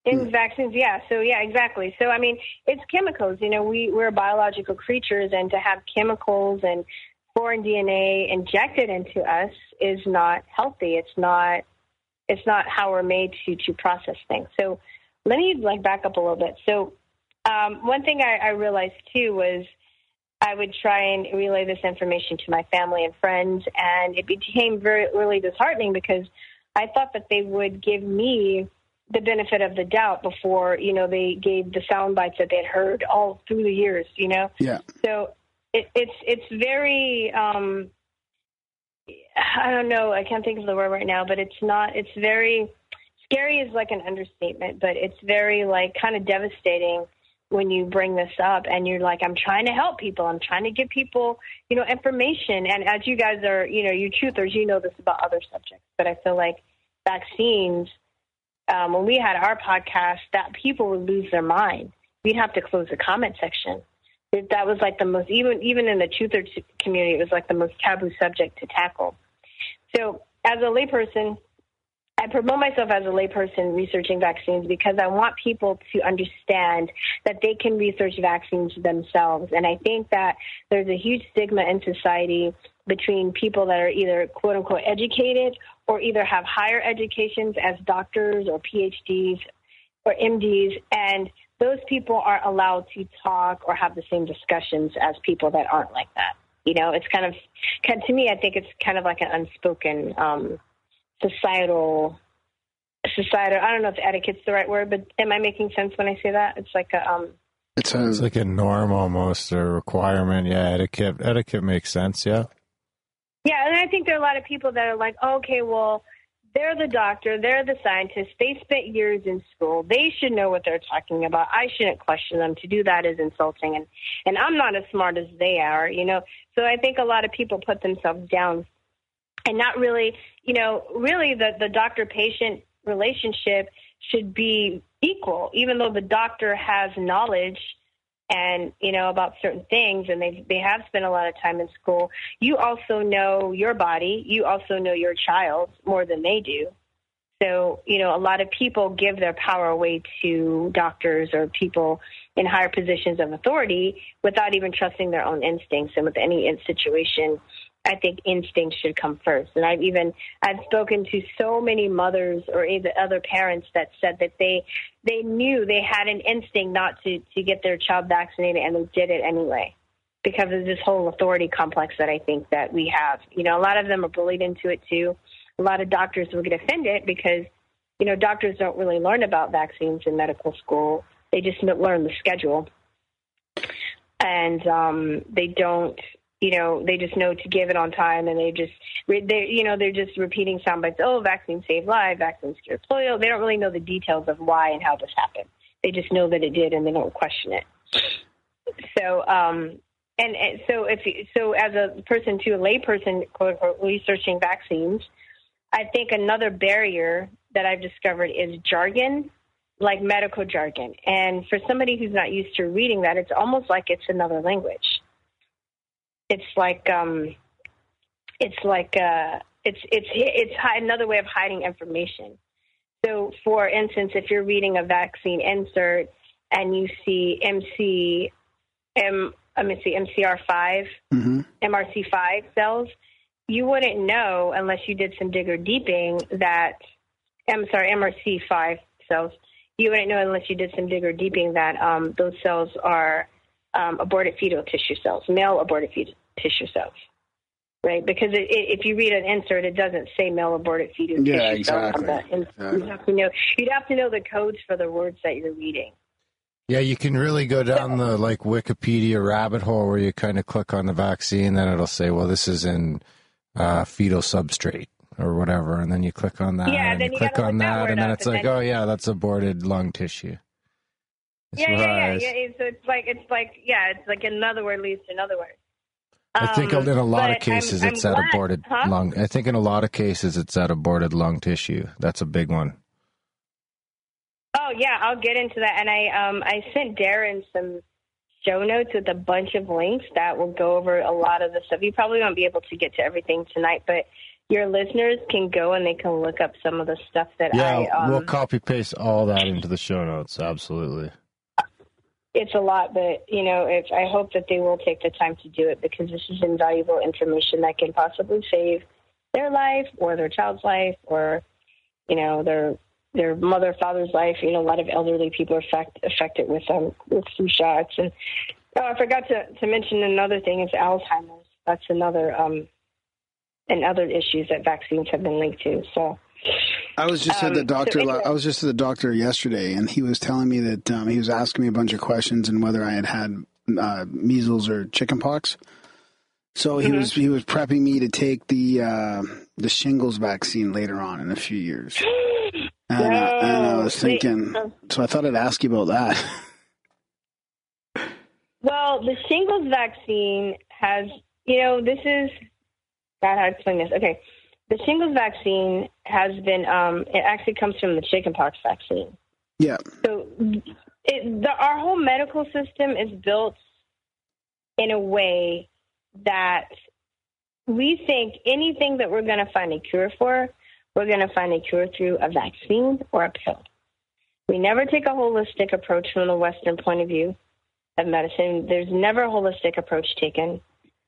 In vaccines, yeah. So, yeah, exactly. So, I mean, it's chemicals. You know, we're biological creatures, and to have chemicals and foreign DNA injected into us is not healthy. It's not how we're made to process things. So let me back up a little bit. So one thing I realized too was I would try and relay this information to my family and friends, and it became really disheartening because I thought that they would give me the benefit of the doubt before, you know, they gave the sound bites that they'd heard all through the years, you know? Yeah. So it's very, I don't know, I can't think of the word right now, but it's very, scary is like an understatement, but it's very kind of devastating when you bring this up and you're like, I'm trying to help people. I'm trying to give people, you know, information. And as you guys are, you know, you truthers, you know this about other subjects, but I feel like vaccines, when we had our podcast, that people would lose their mind. We'd have to close the comment section. That was like the most, even in the truther community, it was like the most taboo subject to tackle. So as a layperson, I promote myself as a layperson researching vaccines because I want people to understand that they can research vaccines themselves. And I think that there's a huge stigma in society between people that are either quote unquote educated or either have higher educations as doctors or PhDs or MDs, and those people aren't allowed to talk or have the same discussions as people that aren't like that. You know, it's kind of to me, I think it's kind of like an unspoken societal. I don't know if etiquette's the right word, but am I making sense when I say that? It's like a it's like a norm almost, a requirement. Yeah, etiquette makes sense. Yeah. Yeah, and I think there are a lot of people that are like, okay, well, they're the doctor, they're the scientist, they spent years in school, they should know what they're talking about. I shouldn't question them. To do that is insulting, and I'm not as smart as they are, you know. So I think a lot of people put themselves down and not really, you know, really the doctor-patient relationship should be equal, even though the doctor has knowledge and, you know, about certain things, and they have spent a lot of time in school. You also know your body. You also know your child more than they do. So, you know, a lot of people give their power away to doctors or people in higher positions of authority without even trusting their own instincts. And with any situation, I think instinct should come first. And I've spoken to so many mothers or either other parents that said that they knew they had an instinct not to get their child vaccinated, and they did it anyway because of this whole authority complex that I think that we have. You know, a lot of them are bullied into it too. A lot of doctors will get offended because, you know, doctors don't really learn about vaccines in medical school. They just learn the schedule. And they don't, they just know to give it on time, and they're just repeating sound bites. Oh, vaccine saved lives, vaccine cured polio. They don't really know the details of why and how this happened. They just know that it did, and they don't question it. So, so as a person, a layperson, quote unquote, researching vaccines, I think another barrier that I've discovered is jargon, like medical jargon. And for somebody who's not used to reading that, it's almost like it's another language. It's another way of hiding information. So, for instance, if you're reading a vaccine insert and you see MCR5, MRC5 cells, you wouldn't know unless you did some digger deeping that, MRC5 cells, you wouldn't know unless you did some digger deeping that those cells are aborted fetal tissue cells, male aborted fetal tissue cells, right? Because if you read an insert, it doesn't say male aborted fetal tissue cells. Exactly. You'd have to know the codes for the words that you're reading. Yeah, you can really go down the Wikipedia rabbit hole where you kind of click on the vaccine, then it'll say, well, this is in fetal substrate or whatever, and then you click on that, and then you click on that, and then it's like, oh yeah, that's aborted lung tissue. Yeah. So it's like another word leads to another word. I think in a lot of cases it's that aborted lung. I think in a lot of cases it's that aborted lung tissue. That's a big one. Oh yeah, I'll get into that. And I sent Darren some show notes with a bunch of links that will go over a lot of the stuff. You probably won't be able to get to everything tonight, but your listeners can go and they can look up some of the stuff that we'll copy paste all that into the show notes. Absolutely. It's a lot, but I hope that they will take the time to do it, because this is invaluable information that can possibly save their life or their child's life or their mother, father's life. A lot of elderly people are affected with flu shots. And I forgot to mention another thing is Alzheimer's. That's another and other issues that vaccines have been linked to. So I was just at the doctor. I was just at the doctor yesterday, and he was telling me that he was asking me a bunch of questions and whether I had measles or chickenpox. So he was prepping me to take the shingles vaccine later on in a few years. And I was thinking, so I thought I'd ask you about that. Well, the shingles vaccine has, this is, God, how to explain this? Okay. The shingles vaccine has been, it actually comes from the chickenpox vaccine. Yeah. So our whole medical system is built in a way that we think anything that we're going to find a cure for, we're going to find a cure through a vaccine or a pill. We never take a holistic approach from the Western point of view of medicine. There's never a holistic approach taken,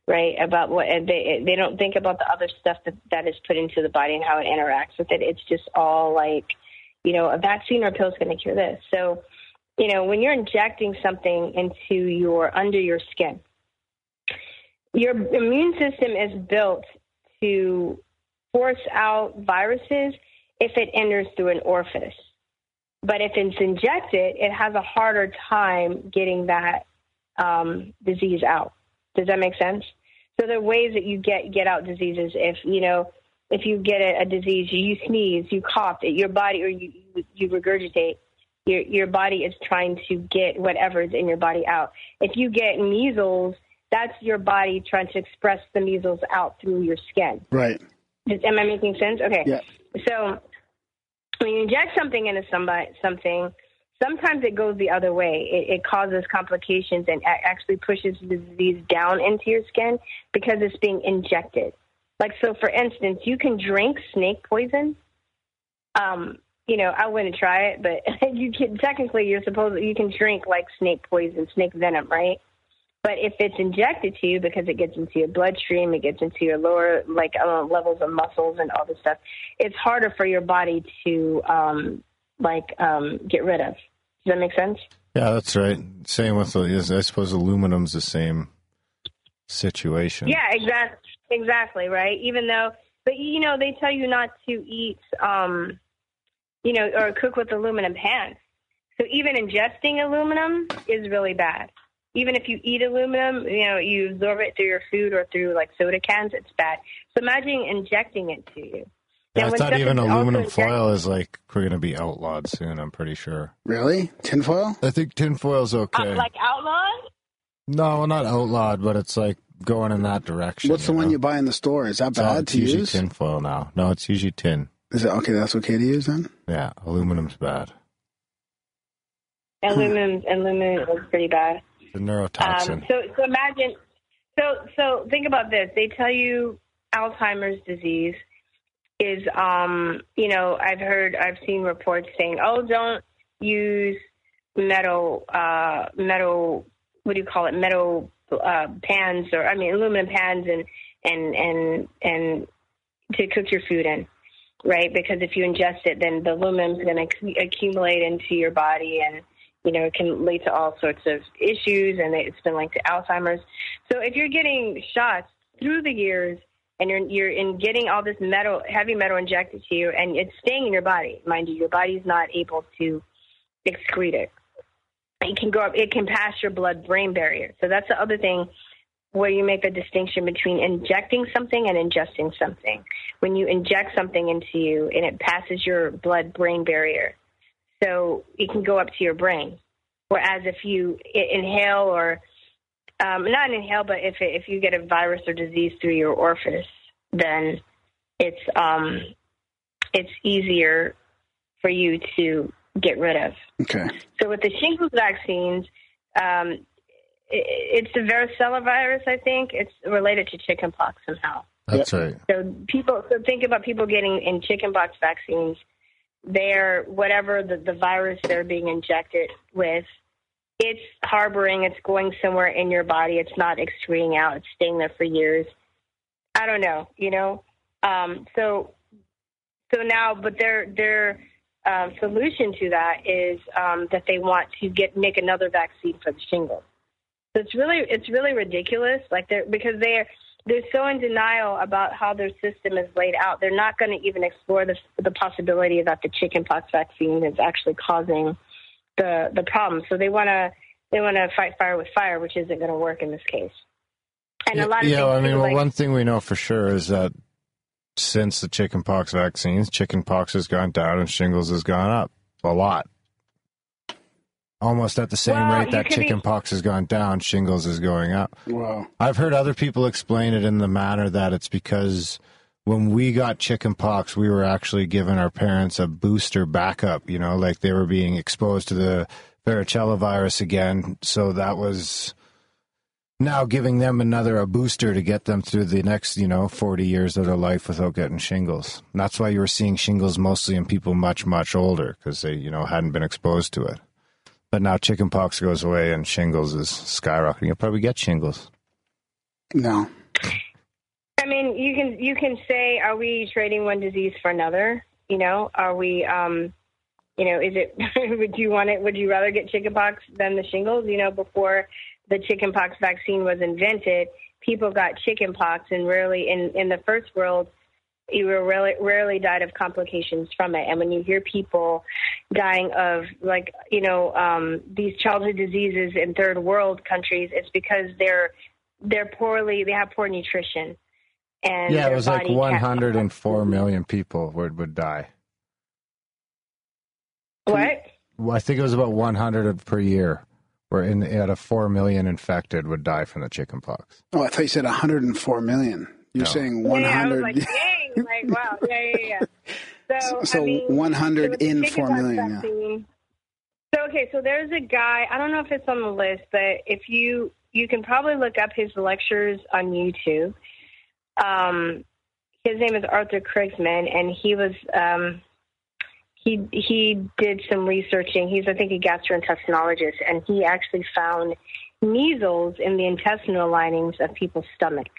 right, about what they don't think about the other stuff that is put into the body and how it interacts with it. It's just all like, a vaccine or a pill is going to cure this. So, when you're injecting something under your skin, your immune system is built to force out viruses if it enters through an orifice. But if it's injected, it has a harder time getting that disease out. Does that make sense? So there are ways that you get out diseases. If you get a disease, you sneeze, you cough, your body, or you regurgitate, your body is trying to get whatever is in your body out. If you get measles, that's your body trying to express the measles out through your skin. Right. Am I making sense? Okay. Yeah. So when you inject something into something, sometimes it goes the other way. It causes complications and actually pushes the disease down into your skin because it's being injected. Like, so for instance, you can drink snake poison. I wouldn't try it, but you can drink like snake poison, snake venom, right? But if it's injected to you because it gets into your bloodstream, it gets into your lower levels of muscles and all this stuff, it's harder for your body to get rid of. Does that make sense? Yeah, that's right. Same with, I suppose aluminum's the same situation. Yeah, exactly, right? But they tell you not to eat, or cook with aluminum pans. So even ingesting aluminum is really bad. Even if you eat aluminum, you absorb it through your food or through like soda cans, it's bad. So imagine injecting it to you. Yeah, I thought even aluminum foil is like we're going to be outlawed soon, I'm pretty sure. Really? Tinfoil? I think tinfoil's okay. Like outlawed? No, not outlawed, but it's like going in that direction. What's the one you buy in the store? Is that bad to use? It's usually tinfoil now. No, it's usually tin. Is it okay? That's okay to use then? Yeah, aluminum's bad. Aluminum is pretty bad. The neurotoxin. So imagine. So think about this. They tell you Alzheimer's disease is, I've seen reports saying, oh, don't use metal, what do you call it? Metal pans, aluminum pans and to cook your food in, right? Because if you ingest it, then the aluminum is going to accumulate into your body, and it can lead to all sorts of issues, and it's been linked to Alzheimer's. So if you're getting shots through the years, and you're getting all this heavy metal injected to you, and it's staying in your body, mind you, your body's not able to excrete it. It can pass your blood-brain barrier. So that's the other thing where you make the distinction between injecting something and ingesting something. When you inject something into you and it passes your blood-brain barrier, so it can go up to your brain. Whereas if you inhale or not inhale, but if you get a virus or disease through your orifice, then it's easier for you to get rid of. Okay. So with the shingles vaccines, it's the varicella virus. I think it's related to chickenpox somehow. That's right. So think about people getting in chickenpox vaccines. They're whatever the virus they're being injected with, it's harboring, it's going somewhere in your body. It's not excreting out. It's staying there for years. I don't know, So now, but their solution to that is that they want to make another vaccine for the shingles. So it's really ridiculous. Because they're so in denial about how their system is laid out. They're not going to even explore the possibility that the chickenpox vaccine is actually causing the problem. So they want to fight fire with fire, which isn't going to work in this case. And a lot of one thing we know for sure is that since the chickenpox vaccines, chickenpox has gone down and shingles has gone up a lot. Almost at the same rate that chickenpox has gone down, shingles is going up. Wow. I've heard other people explain it in the manner that it's because when we got chickenpox, we were actually giving our parents a booster backup, like they were being exposed to the varicella virus again. So that was now giving them a booster to get them through the next, 40 years of their life without getting shingles. And that's why you were seeing shingles mostly in people much, much older because they, hadn't been exposed to it. But now chickenpox goes away and shingles is skyrocketing. You'll probably get shingles. No. I mean, you can say, are we trading one disease for another? Are we, is it, would you rather get chickenpox than the shingles? Before the chickenpox vaccine was invented, people got chickenpox, and rarely in the first world, you rarely died of complications from it. And when you hear people dying of these childhood diseases in third world countries, it's because they have poor nutrition. And it was like 104 million people would die. What? Well, I think it was about 100 per year. Where out of 4 million infected would die from the chickenpox. Oh, I thought you said 104 million. You're saying 100. Yeah, I was like, dang, wow, yeah. So 100 in 4 million. Vaccine, so there's a guy, I don't know if it's on the list, but if you can probably look up his lectures on YouTube. His name is Arthur Krigsman, and he was he did some researching. He's, I think, a gastrointestinologist, and he actually found measles in the intestinal linings of people's stomach.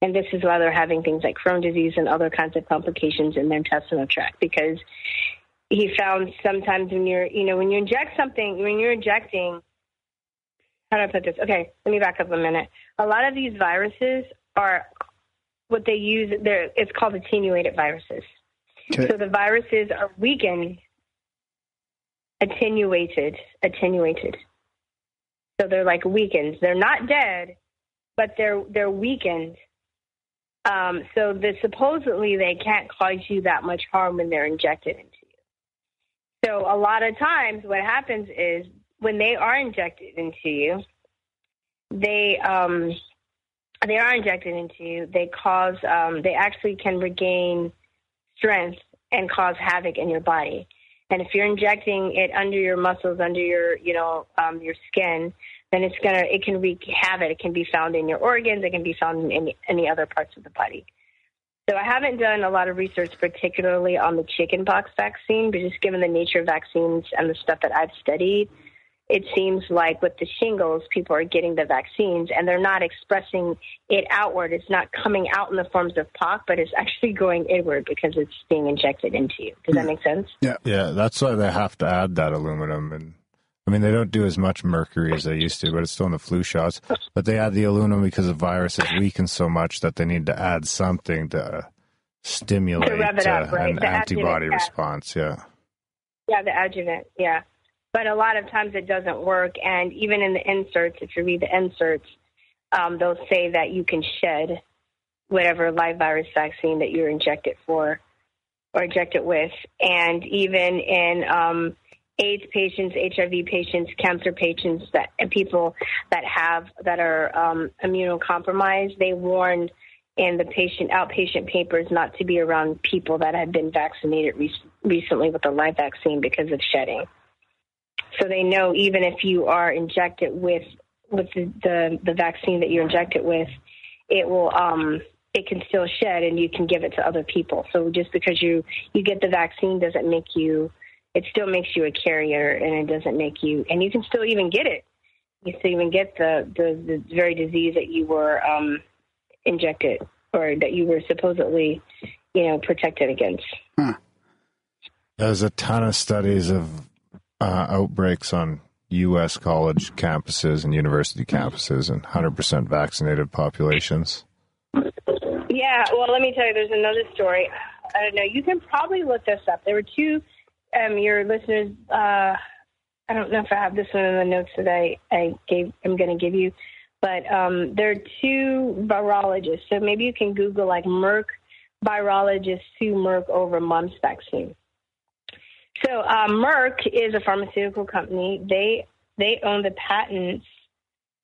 And this is why they're having things like Crohn's disease and other kinds of complications in their intestinal tract, because he found sometimes when you're injecting, how do I put this? Okay, let me back up a minute. A lot of these viruses are what they use, it's called attenuated viruses. Okay. So the viruses are weakened, attenuated. So So they're like weakened. They're not dead, but they're weakened. So supposedly they can't cause you that much harm when they're injected into you. So a lot of times what happens is when they are injected into you, they are injected into you. They actually can regain strength and cause havoc in your body. And if you're injecting it under your muscles, under your skin, then it can wreak havoc. It can be found in your organs. It can be found in any other parts of the body. So I haven't done a lot of research, particularly on the chickenpox vaccine, but just given the nature of vaccines and the stuff that I've studied, it seems like with the shingles, people are getting the vaccines and they're not expressing it outward. It's not coming out in the forms of pox, but it's actually going inward because it's being injected into you. Does that make sense? Yeah, that's why they have to add that aluminum. And I mean, they don't do as much mercury as they used to, but it's still in the flu shots. But they add the aluminum because the virus is weakened so much that they need to add something to stimulate rev it up, right? an antibody response. Yeah, the adjuvant, yeah. But a lot of times it doesn't work. And even in the inserts, if you read the inserts, they'll say that you can shed whatever live virus vaccine that you're injected for or injected with. And even in AIDS patients, HIV patients, cancer patients, and people that are immunocompromised, they warn in the outpatient papers not to be around people that have been vaccinated recently with a live vaccine because of shedding. So they know even if you are injected with the vaccine that you're injected with, it can still shed and you can give it to other people. So just because you get the vaccine doesn't make you, it still makes you a carrier, and it doesn't make you, and you can still even get it. You still even get the very disease that you were injected or that you were supposedly, protected against. Huh. There's a ton of studies of outbreaks on U.S. college campuses and university campuses and 100% vaccinated populations. Yeah, well, let me tell you, there's another story. I don't know. You can probably look this up. There were two, your listeners, I don't know if I have this one in the notes that I'm going to give you, but there are two virologists. So maybe you can Google like Merck virologist sue Merck over mumps vaccine. So Merck is a pharmaceutical company. They own the patents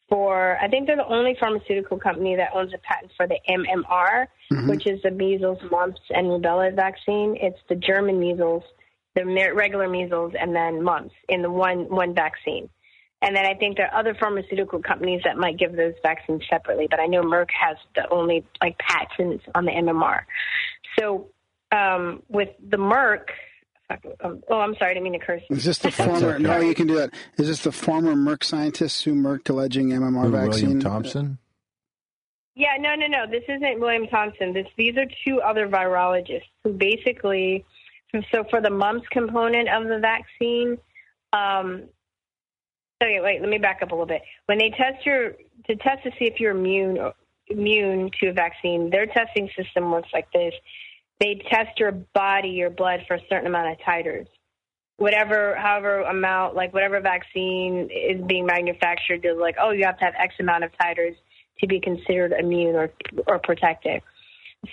for, I think they're the only pharmaceutical company that owns a patent for the MMR, which is the measles, mumps, and rubella vaccine. It's the German measles, the regular measles, and then mumps in the one vaccine. And then I think there are other pharmaceutical companies that might give those vaccines separately, but I know Merck has the only patents on the MMR. So with the Merck, I'm sorry, I didn't mean to curse. Is this the former? Okay. No, you can do that. Is this the former Merck scientist sue Merck alleging MMR vaccine? William Thompson? Yeah, no. This isn't William Thompson. These are two other virologists who basically. So for the mumps component of the vaccine, okay, wait, let me back up a little bit. When they test to see if you're immune to a vaccine, their testing system works like this. They test your blood for a certain amount of titers. However amount, whatever vaccine is being manufactured, they're like, oh, you have to have X amount of titers to be considered immune or protected.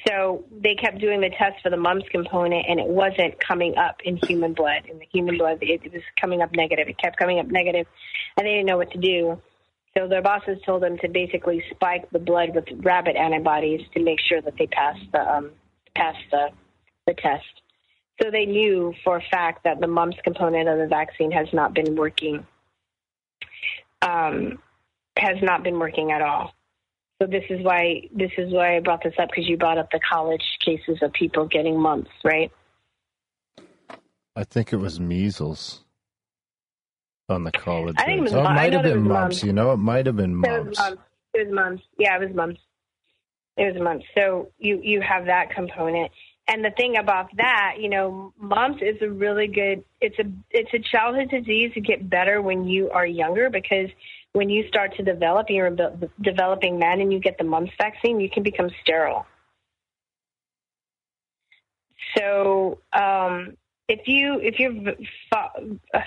So they kept doing the test for the mumps component, and it wasn't coming up in human blood. In the human blood, it was coming up negative. It kept coming up negative, and they didn't know what to do. So their bosses told them to basically spike the blood with rabbit antibodies to make sure that they passed the test. So they knew for a fact that the mumps component of the vaccine has not been working. Has not been working at all. So this is why I brought this up, because you brought up the college cases of people getting mumps, right? I think it was measles on the college. I think it was it might have been mumps. It might have been mumps. It was mumps. Yeah, it was mumps. It was mumps. So you have that component. And the thing about that, mumps is a really good, it's a childhood disease to get better when you are younger, because when you start to develop, you're a developing man and you get the mumps vaccine, you can become sterile. So if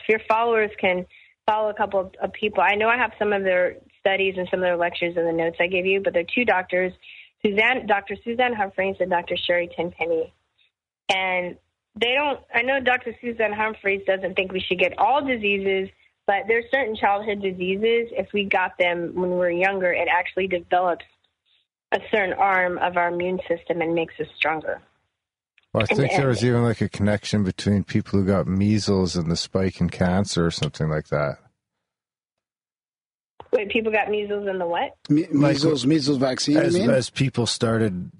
your followers can follow a couple of people. I know I have some of their studies and some of their lectures in the notes I gave you, but they're two doctors, Dr. Suzanne Humphreys and Dr. Sherry Tenpenny. And I know Dr. Suzanne Humphreys doesn't think we should get all diseases, but there's certain childhood diseases, if we got them when we're younger, it actually develops a certain arm of our immune system and makes us stronger. Well, I think there was even like a connection between people who got measles and the spike in cancer or something like that. Wait, people got measles and the what? Measles vaccine, as people started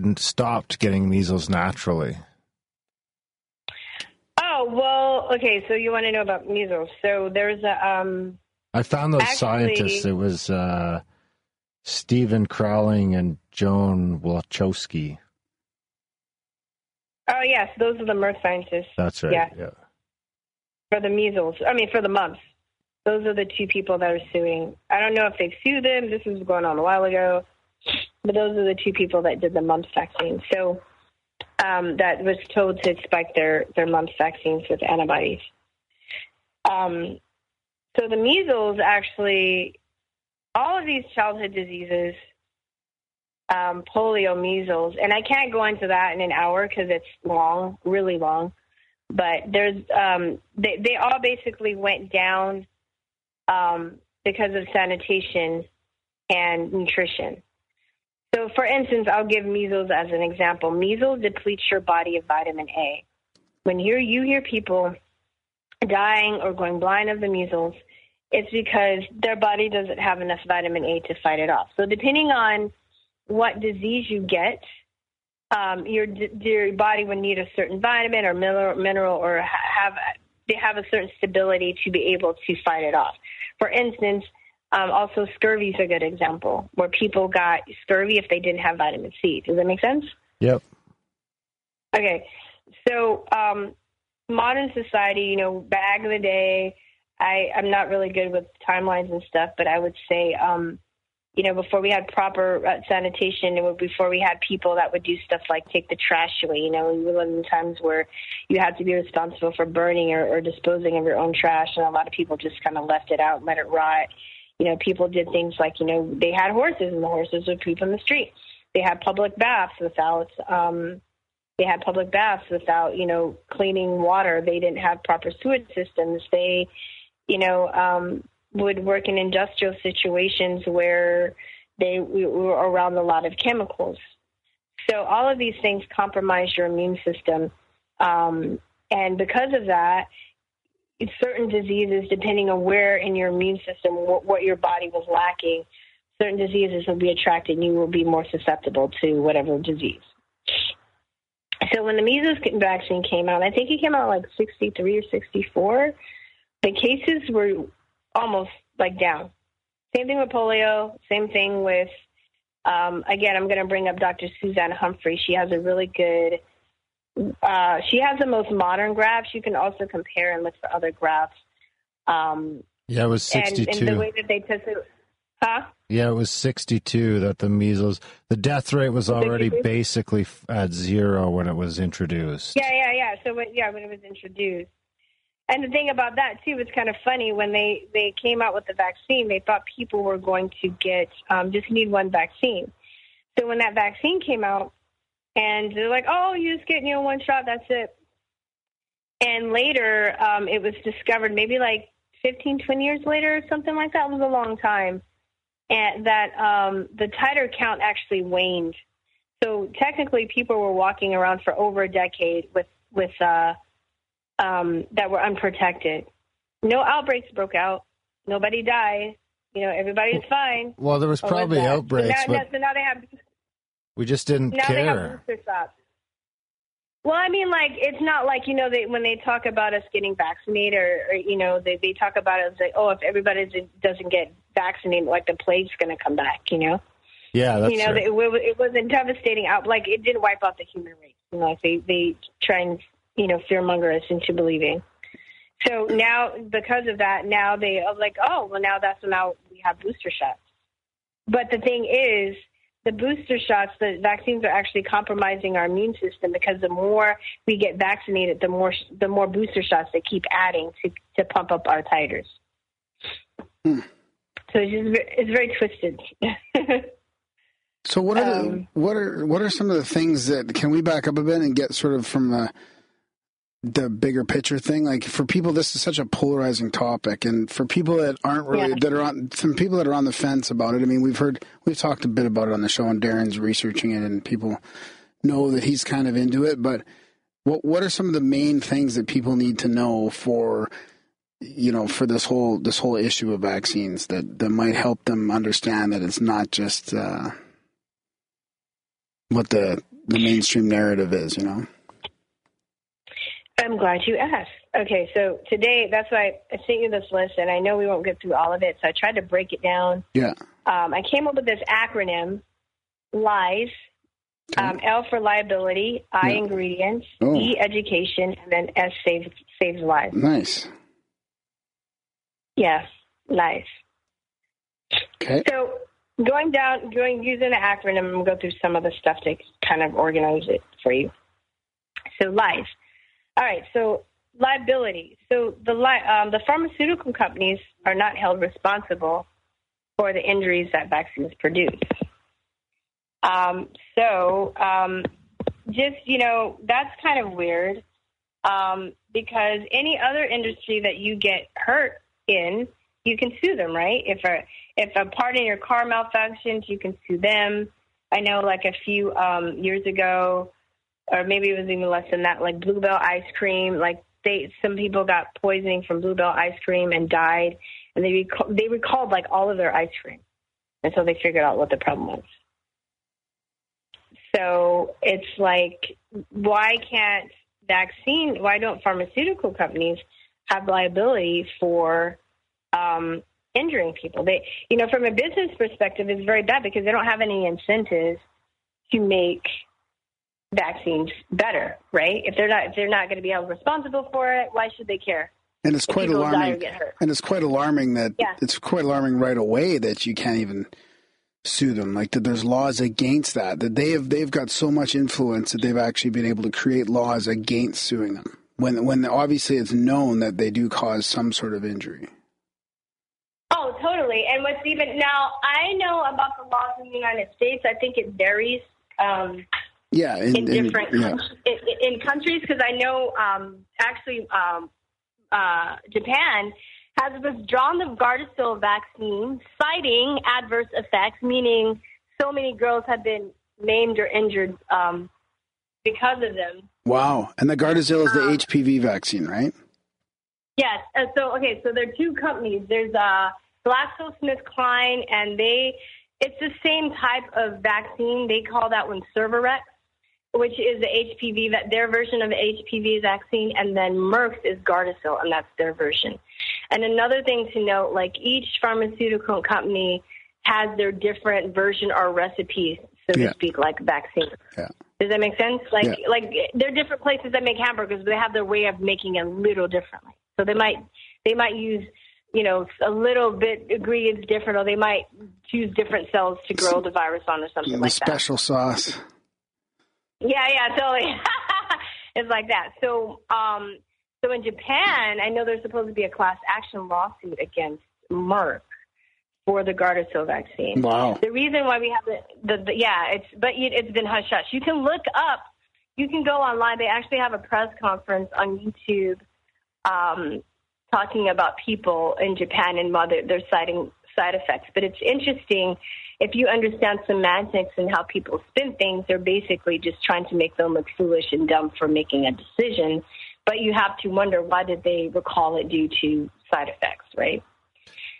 and stopped getting measles naturally. Oh, well, okay, so you want to know about measles. So there's a... I found those scientists. It was Stephen Crowling and Joan Wachowski. Oh, yes, those are the Merck scientists. That's right, yeah. For the mumps. Those are the two people that are suing. I don't know if they've sued them. This was going on a while ago. But those are the two people that did the mumps vaccine. So that was told to spike their mumps vaccines with antibodies. So the measles, actually, all of these childhood diseases, polio, measles, and I can't go into that in an hour because it's long, really long. But there's they all basically went down because of sanitation and nutrition. So, for instance, I'll give measles as an example. Measles depletes your body of vitamin A. When you hear people dying or going blind of the measles, it's because their body doesn't have enough vitamin A to fight it off. So depending on what disease you get, your body would need a certain vitamin or mineral or they have a certain stability to be able to fight it off. For instance, also scurvy is a good example where people got scurvy if they didn't have vitamin C. Does that make sense? Yep. Okay. So modern society, back in the day, I'm not really good with timelines and stuff, but I would say, before we had proper sanitation and before we had people that would do stuff like take the trash away, we live in times where you had to be responsible for burning or disposing of your own trash, and a lot of people just kind of left it out and let it rot. People did things like, they had horses and the horses would poop in the street. They had public baths without cleaning water. They didn't have proper sewage systems. They, would work in industrial situations where we were around a lot of chemicals. So all of these things compromise your immune system. And because of that, certain diseases, depending on where in your immune system, what your body was lacking, certain diseases will be attracted and you will be more susceptible to whatever disease. So when the measles vaccine came out, I think it came out like 63 or 64, the cases were almost like down. Same thing with polio, same thing with, again, I'm going to bring up Dr. Suzanne Humphrey. She has a really good, she has the most modern graphs. You can also compare and look for other graphs. It was 62. And the way that they tested, Yeah, it was 62 that the measles, the death rate was already 62? Basically at zero when it was introduced. Yeah. So when it was introduced. And the thing about that, too, it's kind of funny. When they came out with the vaccine, they thought people were going to get just need one vaccine. So when that vaccine came out, and they're like, oh, you just get one shot, that's it. And later, it was discovered maybe like 15, 20 years later or something like that. It was a long time. And that the titer count actually waned. So technically, people were walking around for over a decade with that were unprotected. No outbreaks broke out. Nobody died. Everybody was fine. Well, there was probably outbreaks, so now they have. We just didn't care. Now they have booster shots. Well, I mean, like, it's not like, when they talk about us getting vaccinated or they talk about it as like, oh, if everybody doesn't get vaccinated, like the plague's going to come back, Yeah, that's right. It was a devastating like, it didn't wipe out the human race. Like they try and, fearmonger us into believing. So now, because of that, now they are like, oh, well, now we have booster shots. But the thing is, the booster shots, the vaccines are actually compromising our immune system because the more we get vaccinated, the more booster shots they keep adding to pump up our titers. So it's very twisted. So what are some of the things that, can we back up a bit and get sort of from the bigger picture thing? Like, for people, this is such a polarizing topic, and for people that aren't really, some people that are on the fence about it. I mean, we've talked a bit about it on the show, and Darren's researching it, and people know that he's kind of into it. But what are some of the main things that people need to know for this whole issue of vaccines that might help them understand that it's not just what the mainstream narrative is, I'm glad you asked. Okay, so today, that's why I sent you this list, and I know we won't get through all of it, so I tried to break it down. Yeah. I came up with this acronym: LIES, L for liability, I ingredients, E education, and then S saves lives. Nice. Yeah, LIES. Okay. So using the acronym, I'm going to go through some of the stuff to kind of organize it for you. So LIES. All right, so liability. So the pharmaceutical companies are not held responsible for the injuries that vaccines produce. That's kind of weird because any other industry that you get hurt in, you can sue them, right? If a part in your car malfunctions, you can sue them. I know, like a few years ago, or maybe it was even less than that, like Bluebell ice cream. Like some people got poisoning from Bluebell ice cream and died, and they recalled like all of their ice cream until they figured out what the problem was. So it's like, why don't pharmaceutical companies have liability for injuring people? They, from a business perspective, it's very bad because they don't have any incentives to make vaccines better, right? If they're not going to be held responsible for it, why should they care? And it's quite alarming. And it's quite alarming it's quite alarming right away that you can't even sue them. Like, that there's laws against that they've got so much influence that they've actually been able to create laws against suing them when obviously it's known that they do cause some sort of injury. Oh, totally. And what's even now, I know about the laws in the United States. I think it varies. In different in countries, because I know Japan has withdrawn the Gardasil vaccine, citing adverse effects, meaning so many girls have been maimed or injured because of them. Wow. And the Gardasil is the HPV vaccine, right? Yes. So there are two companies. There's GlaxoSmithKline, and it's the same type of vaccine. They call that one Cervarix, which is the HPV, their version of the HPV vaccine, and then Merck's is Gardasil, and that's their version. And another thing to note, like, each pharmaceutical company has their different version or recipes, so to speak, like vaccines. Yeah. Does that make sense? Like there are different places that make hamburgers, but they have their way of making it a little differently. So they might use, a little bit ingredients different, or they might choose different cells to grow the virus on or something like that. Special sauce. Yeah, totally. It's like that. So in Japan, I know there's supposed to be a class action lawsuit against Merck for the Gardasil vaccine. Wow. The reason why we have it's been hush hush. You can look up, you can go online. They actually have a press conference on YouTube talking about people in Japan and why they're citing side effects. But it's interesting. If you understand semantics and how people spin things, they're basically just trying to make them look foolish and dumb for making a decision. But you have to wonder, why did they recall it due to side effects, right?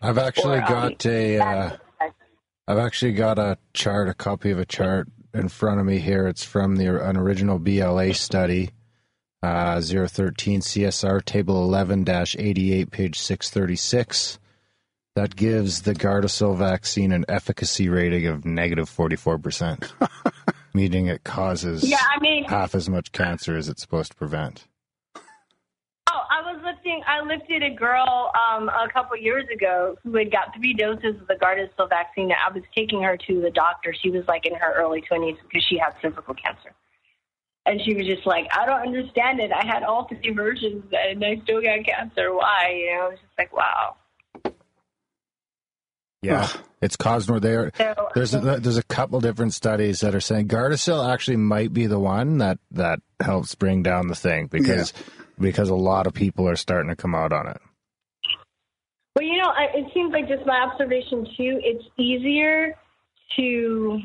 I've actually got a chart, a copy of a chart in front of me here. It's from an original BLA study, 013 CSR Table 11-88, page 636. That gives the Gardasil vaccine an efficacy rating of negative 44%, meaning it causes half as much cancer as it's supposed to prevent. Oh, I lifted a girl a couple years ago who had got 3 doses of the Gardasil vaccine. I was taking her to the doctor. She was like in her early 20s because she had cervical cancer. And she was just like, I don't understand it. I had all 3 versions and I still got cancer. Why? It was just like, wow. Yeah, it's caused more there. There's a couple different studies that are saying Gardasil actually might be the one that helps bring down the thing because a lot of people are starting to come out on it. Well, it seems like just my observation too. It's easier to.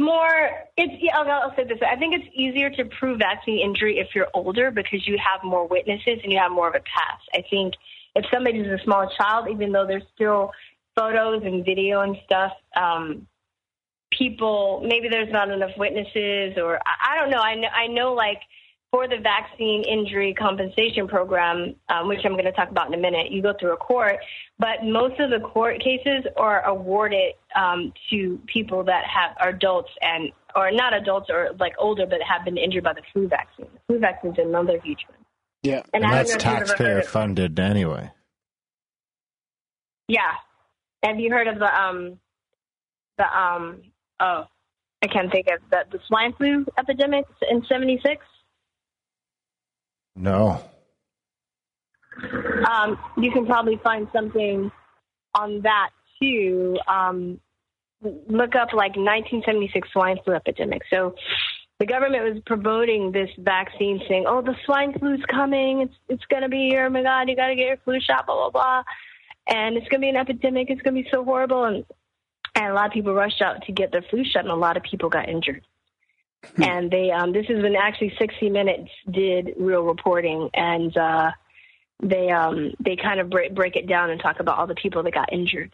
I'll say this. I think it's easier to prove vaccine injury if you're older because you have more witnesses and you have more of a past. I think if somebody's a small child, even though there's still photos and video and stuff, maybe there's not enough witnesses or I don't know. I know like for the vaccine injury compensation program, which I'm going to talk about in a minute, you go through a court, but most of the court cases are awarded to people that are adults or not adults or like older, but have been injured by the flu vaccine. The flu vaccine is another huge one. Yeah, and that's taxpayer funded anyway. Yeah. Have you heard of I can't think of the swine flu epidemic in 1976? No. You can probably find something on that too. Look up like 1976 swine flu epidemic. So the government was promoting this vaccine saying, oh, the swine flu's coming. It's going to be here. Oh, my God, you got to get your flu shot, blah, blah, blah. And it's going to be an epidemic. It's going to be so horrible. And a lot of people rushed out to get their flu shot, and a lot of people got injured. And this is when actually 60 Minutes did real reporting, and they kind of break it down and talk about all the people that got injured.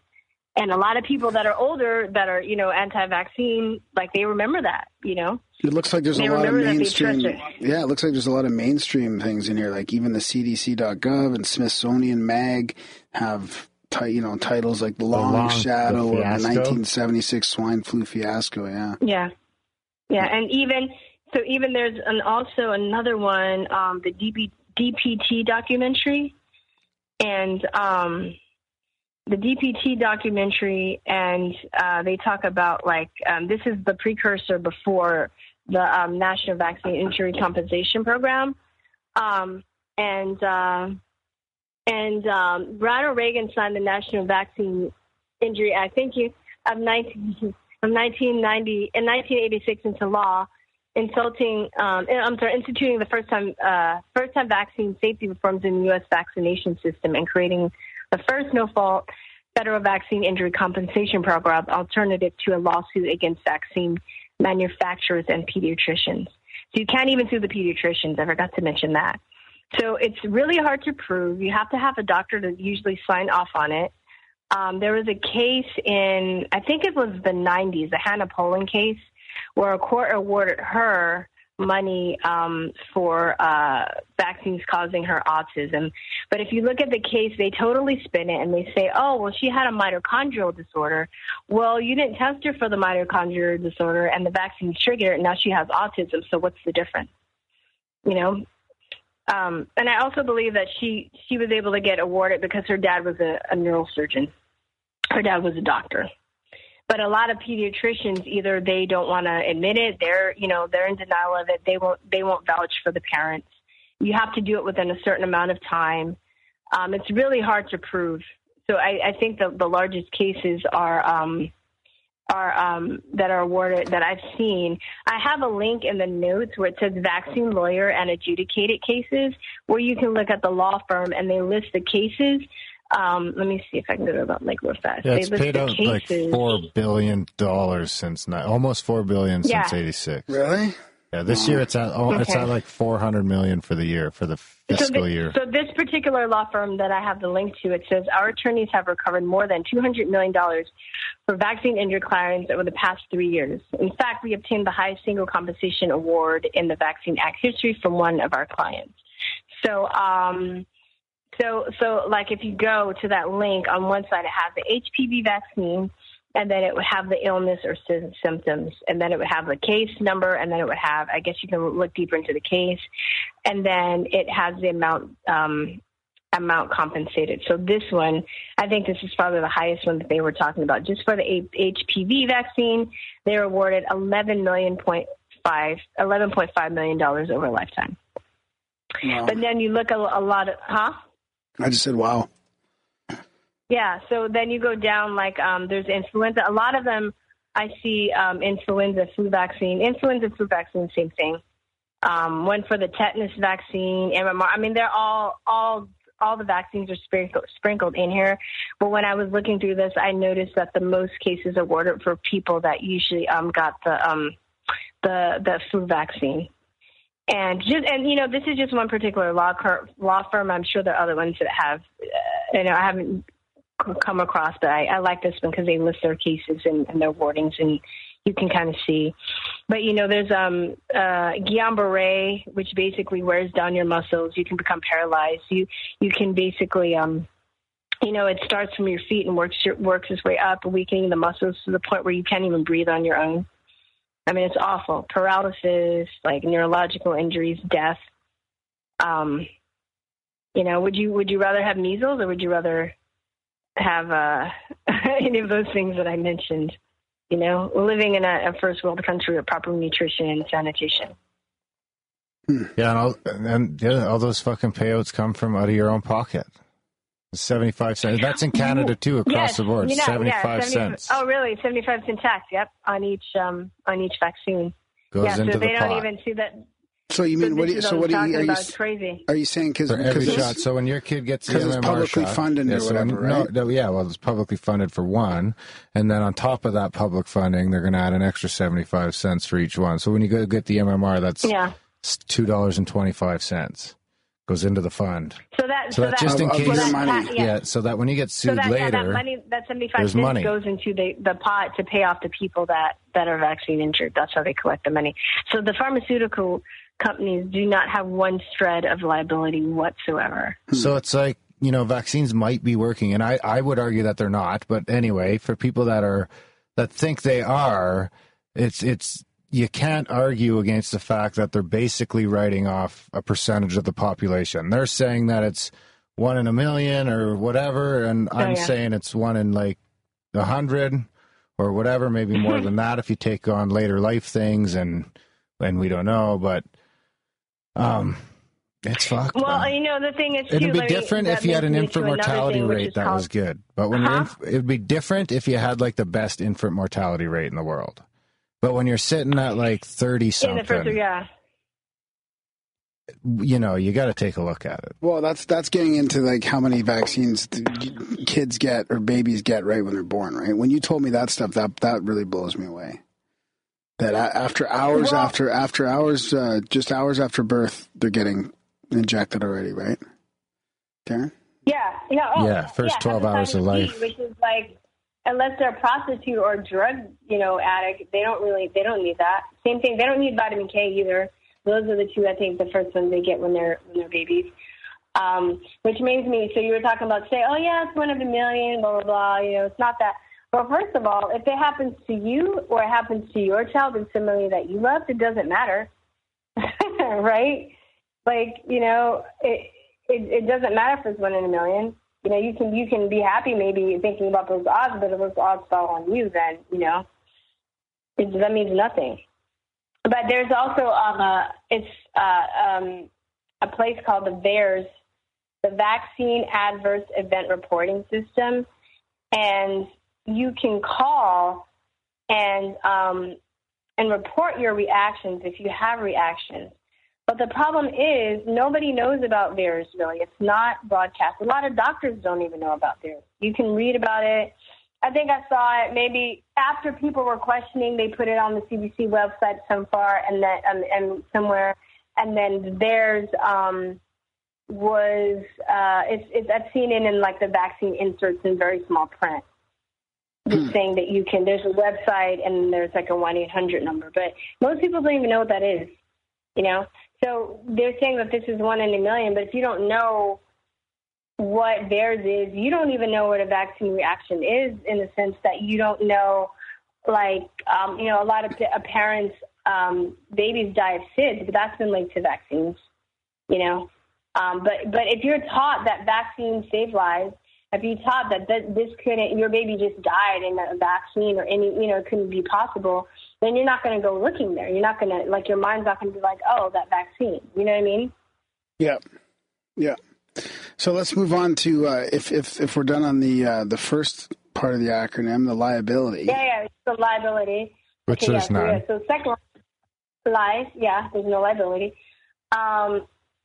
And a lot of people that are older that are, anti-vaccine, like they remember that, It looks like there's a lot of mainstream. Yeah, it looks like there's a lot of mainstream things in here. Like even the CDC.gov and Smithsonian Mag have, titles like "The Long Shadow" of the 1976 swine flu fiasco. Yeah. Yeah, yeah, and even there's also another one, the DPT documentary, and the DPT documentary, and they talk about this is the precursor before the National Vaccine Injury Compensation Program, and Ronald Reagan signed the National Vaccine Injury Act, of 1986 into law, instituting the first time vaccine safety reforms in the U.S. vaccination system and creating the first no-fault federal vaccine injury compensation program alternative to a lawsuit against vaccine manufacturers and pediatricians. So you can't even sue the pediatricians. I forgot to mention that. So it's really hard to prove. You have to have a doctor to usually sign off on it. There was a case in, I think it was the 90s, the Hannah Poland case, where a court awarded her money for vaccines causing her autism. But if you look at the case, they totally spin it and they say, oh, well, she had a mitochondrial disorder. Well, you didn't test her for the mitochondrial disorder and the vaccine triggered it, and now she has autism. So what's the difference? And I also believe that she was able to get awarded because her dad was a neurosurgeon. Her dad was a doctor. But a lot of pediatricians, either they don't want to admit it, they're in denial of it. They won't vouch for the parents. You have to do it within a certain amount of time. It's really hard to prove. So I think the largest cases are that are awarded that I've seen. I have a link in the notes where it says vaccine lawyer and adjudicated cases, where you can look at the law firm and they list the cases. Let me see if I can go to that real fast. Yeah, it's paid out like $4 billion since almost $4 billion since '86. Really? Yeah, this year it's at like $400 million for the year, for the fiscal year. So this particular law firm that I have the link to, it says our attorneys have recovered more than $200 million for vaccine injury clients over the past 3 years. In fact, we obtained the highest single compensation award in the Vaccine Act history from one of our clients. So like if you go to that link, on one side it has the HPV vaccine, and then it would have the illness or symptoms, and then it would have the case number, and then it would have, I guess you can look deeper into the case, and then it has the amount compensated. So this one, I think this is probably the highest one that they were talking about. Just for the HPV vaccine, they were awarded $11.5 million over a lifetime. Wow. But then you look a lot of, I just said, wow. Yeah, so then you go down, like, there's influenza. A lot of them, I see influenza flu vaccine, same thing. One for the tetanus vaccine, MMR. I mean, they're all the vaccines are sprinkled in here. But when I was looking through this, I noticed that the most cases are ordered for people that usually got the flu vaccine. And this is just one particular law firm. I'm sure there are other ones that have, I haven't come across, but I like this one because they list their cases and their wordings, and you can kind of see. But, there's Guillain-Barré, which basically wears down your muscles. You can become paralyzed. You can basically, it starts from your feet and works its way up, weakening the muscles to the point where you can't even breathe on your own. I mean, it's awful. Paralysis, like neurological injuries, death. Would you rather have measles, or would you rather have any of those things that I mentioned? Living in a first world country with proper nutrition and sanitation. Yeah, and all those fucking payouts come from out of your own pocket. 75 cents. That's in Canada too, across the board. 75 cents. Oh, really? 75 cents tax. Yep, on each vaccine. Goes into so the they pot. don't even see that. So you mean what are you crazy? Are you saying because every shot? So when your kid gets the MMR it's publicly shot, funded or whatever, right? Well, it's publicly funded for one, and then on top of that public funding, they're going to add an extra 75 cents for each one. So when you go get the MMR, that's $2.25 goes into the fund. So that just in case, so that when you get sued later, that 75 cents goes into the pot to pay off the people that are vaccine injured. That's how they collect the money. So the pharmaceutical companies do not have one shred of liability whatsoever. So it's like, vaccines might be working, and I would argue that they're not. But anyway, for people that think they are, it's you can't argue against the fact that they're basically writing off a percentage of the population. They're saying that it's 1 in a million or whatever, and I'm saying it's 1 in like 100 or whatever, maybe more than that if you take on later life things, and we don't know, but it's fucked. Well, the thing is, it'd be different if you had an infant mortality rate that was good, but when it'd be different if you had like the best infant mortality rate in the world. But when you're sitting at like 30 something, you got to take a look at it. Well, that's getting into like how many vaccines kids get or babies get right when they're born, right? When you told me that stuff, that really blows me away. That after hours just hours after birth, they're getting injected already, right, Karen? Yeah. First 12 hours of life, which is like. Unless they're a prostitute or a drug, addict, they don't need that. Same thing. They don't need vitamin K either. Those are the two, I think, the first ones they get when they're babies. Which means so you were talking about, it's 1 in a million, blah, blah, blah. It's not that. Well, first of all, if it happens to you or it happens to your child and somebody that you love, it doesn't matter. Right? Like, it doesn't matter if it's 1 in a million. You can be happy maybe thinking about those odds, but if those odds fall on you, then, that means nothing. But there's also a place called the VAERS, the Vaccine Adverse Event Reporting System, and you can call and report your reactions if you have reactions. But the problem is nobody knows about VAERS, really. It's not broadcast. A lot of doctors don't even know about VAERS. You can read about it. I think I saw it maybe after people were questioning, they put it on the CDC website somewhere, and somewhere, and then VAERS was I've seen it in like the vaccine inserts in very small print. Just saying that there's a website and there's like a 1-800 number, but most people don't even know what that is, So they're saying that this is 1 in a million, but if you don't know what theirs is, you don't even know what a vaccine reaction is, in the sense that you don't know, like, a lot of parents, babies die of SIDS, but that's been linked to vaccines, But if you're taught that vaccines save lives, if you taught that your baby just died in a vaccine or any, it couldn't be possible, then you're not going to go looking there. You're not going to, your mind's not going to be like, oh, that vaccine. You know what I mean? Yeah. Yeah. So let's move on to if we're done on the first part of the acronym, the liability. Yeah, it's the liability. Which there's none. So second one, there's no liability.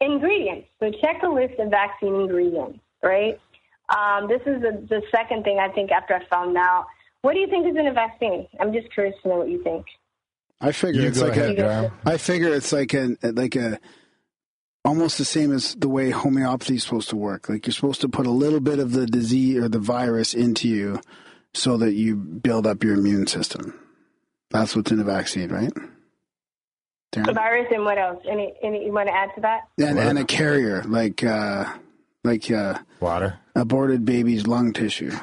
Ingredients. So check a list of vaccine ingredients, right? This is the second thing I think after I found out. What do you think is in a vaccine? I'm just curious to know what you think. I figure it's like a almost the same as the way homeopathy is supposed to work. Like you're supposed to put a little bit of the disease or the virus into you so that you build up your immune system. That's what's in a vaccine, right? Darren? A virus and what else? Any you want to add to that? And a carrier, like water, aborted baby's lung tissue.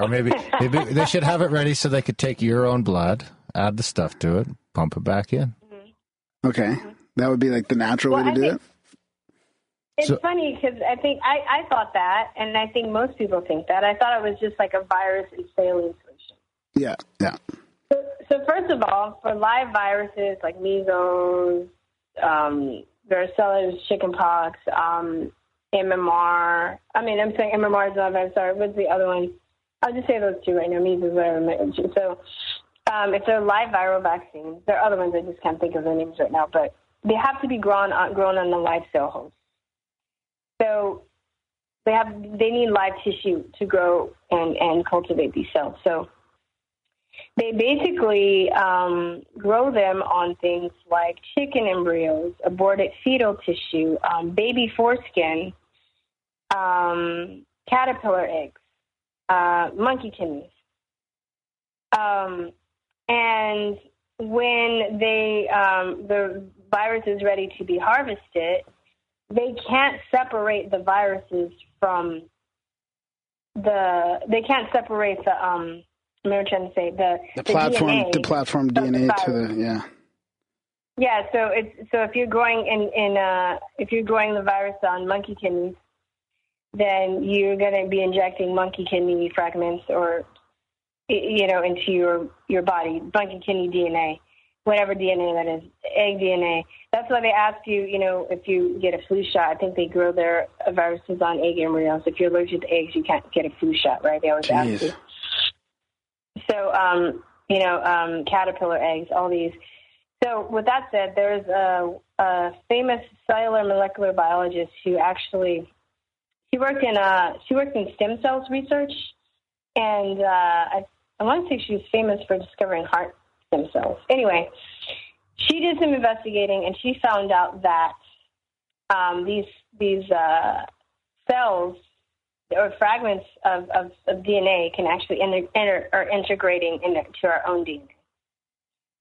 Or maybe they should have it ready so they could take your own blood, add the stuff to it, pump it back in. Okay. That would be like the natural way to do it? It's funny because I think I thought that, and I think most people think that. I thought it was just like a virus and saline solution. Yeah. So first of all, for live viruses like measles, varicella, chickenpox, MMR. I'm saying MMR is not a virus. Sorry, what's the other one? I'll just say those two right now, measles, whatever. So if they're live viral vaccines, there are other ones I just can't think of their names right now, but they have to be grown on a live cell host. So they need live tissue to grow and cultivate these cells. So they basically grow them on things like chicken embryos, aborted fetal tissue, baby foreskin, caterpillar eggs, monkey kidneys. And when the virus is ready to be harvested, they can't separate the viruses from they can't separate the platform DNA, the platform DNA to the so if you're growing if you're growing the virus on monkey kidneys, then you're going to be injecting monkey kidney fragments or into your body, monkey kidney DNA, whatever DNA that is, egg DNA. That's why they ask you, if you get a flu shot. I think they grow their viruses on egg embryos. If you're allergic to eggs, you can't get a flu shot, right? They always ask you. So, caterpillar eggs, all these. So with that said, there's a famous cellular molecular biologist who actually, she worked in stem cells research, and I want to say she was famous for discovering heart stem cells. Anyway, she did some investigating, and she found out that these cells or fragments of DNA can actually are integrating into our own DNA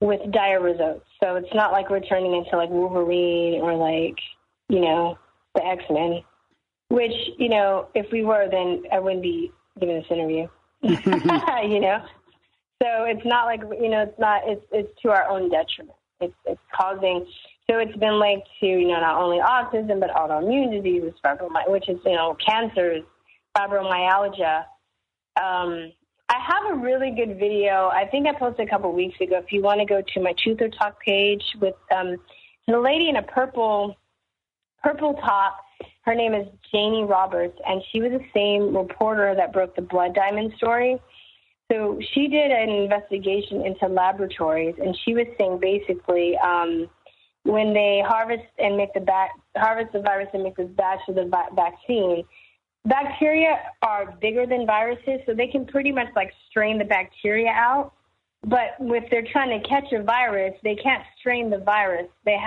with dire results. So it's not like we're turning into like Wolverine or like, the X-Men, which, if we were, then I wouldn't be giving this interview, So it's not like, it's to our own detriment. It's causing, so it's been linked to, not only autism, but autoimmune diseases, which is, cancers, fibromyalgia. I have a really good video. I think I posted a couple of weeks ago. If you want to go to my Truth or Talk page with the lady in a purple top. Her name is Janie Roberts, and she was the same reporter that broke the blood diamond story. So she did an investigation into laboratories, and she was saying basically when they harvest the virus and make this batch of the vaccine, bacteria are bigger than viruses, so they can pretty much like strain the bacteria out. But if they're trying to catch a virus, they can't strain the virus. They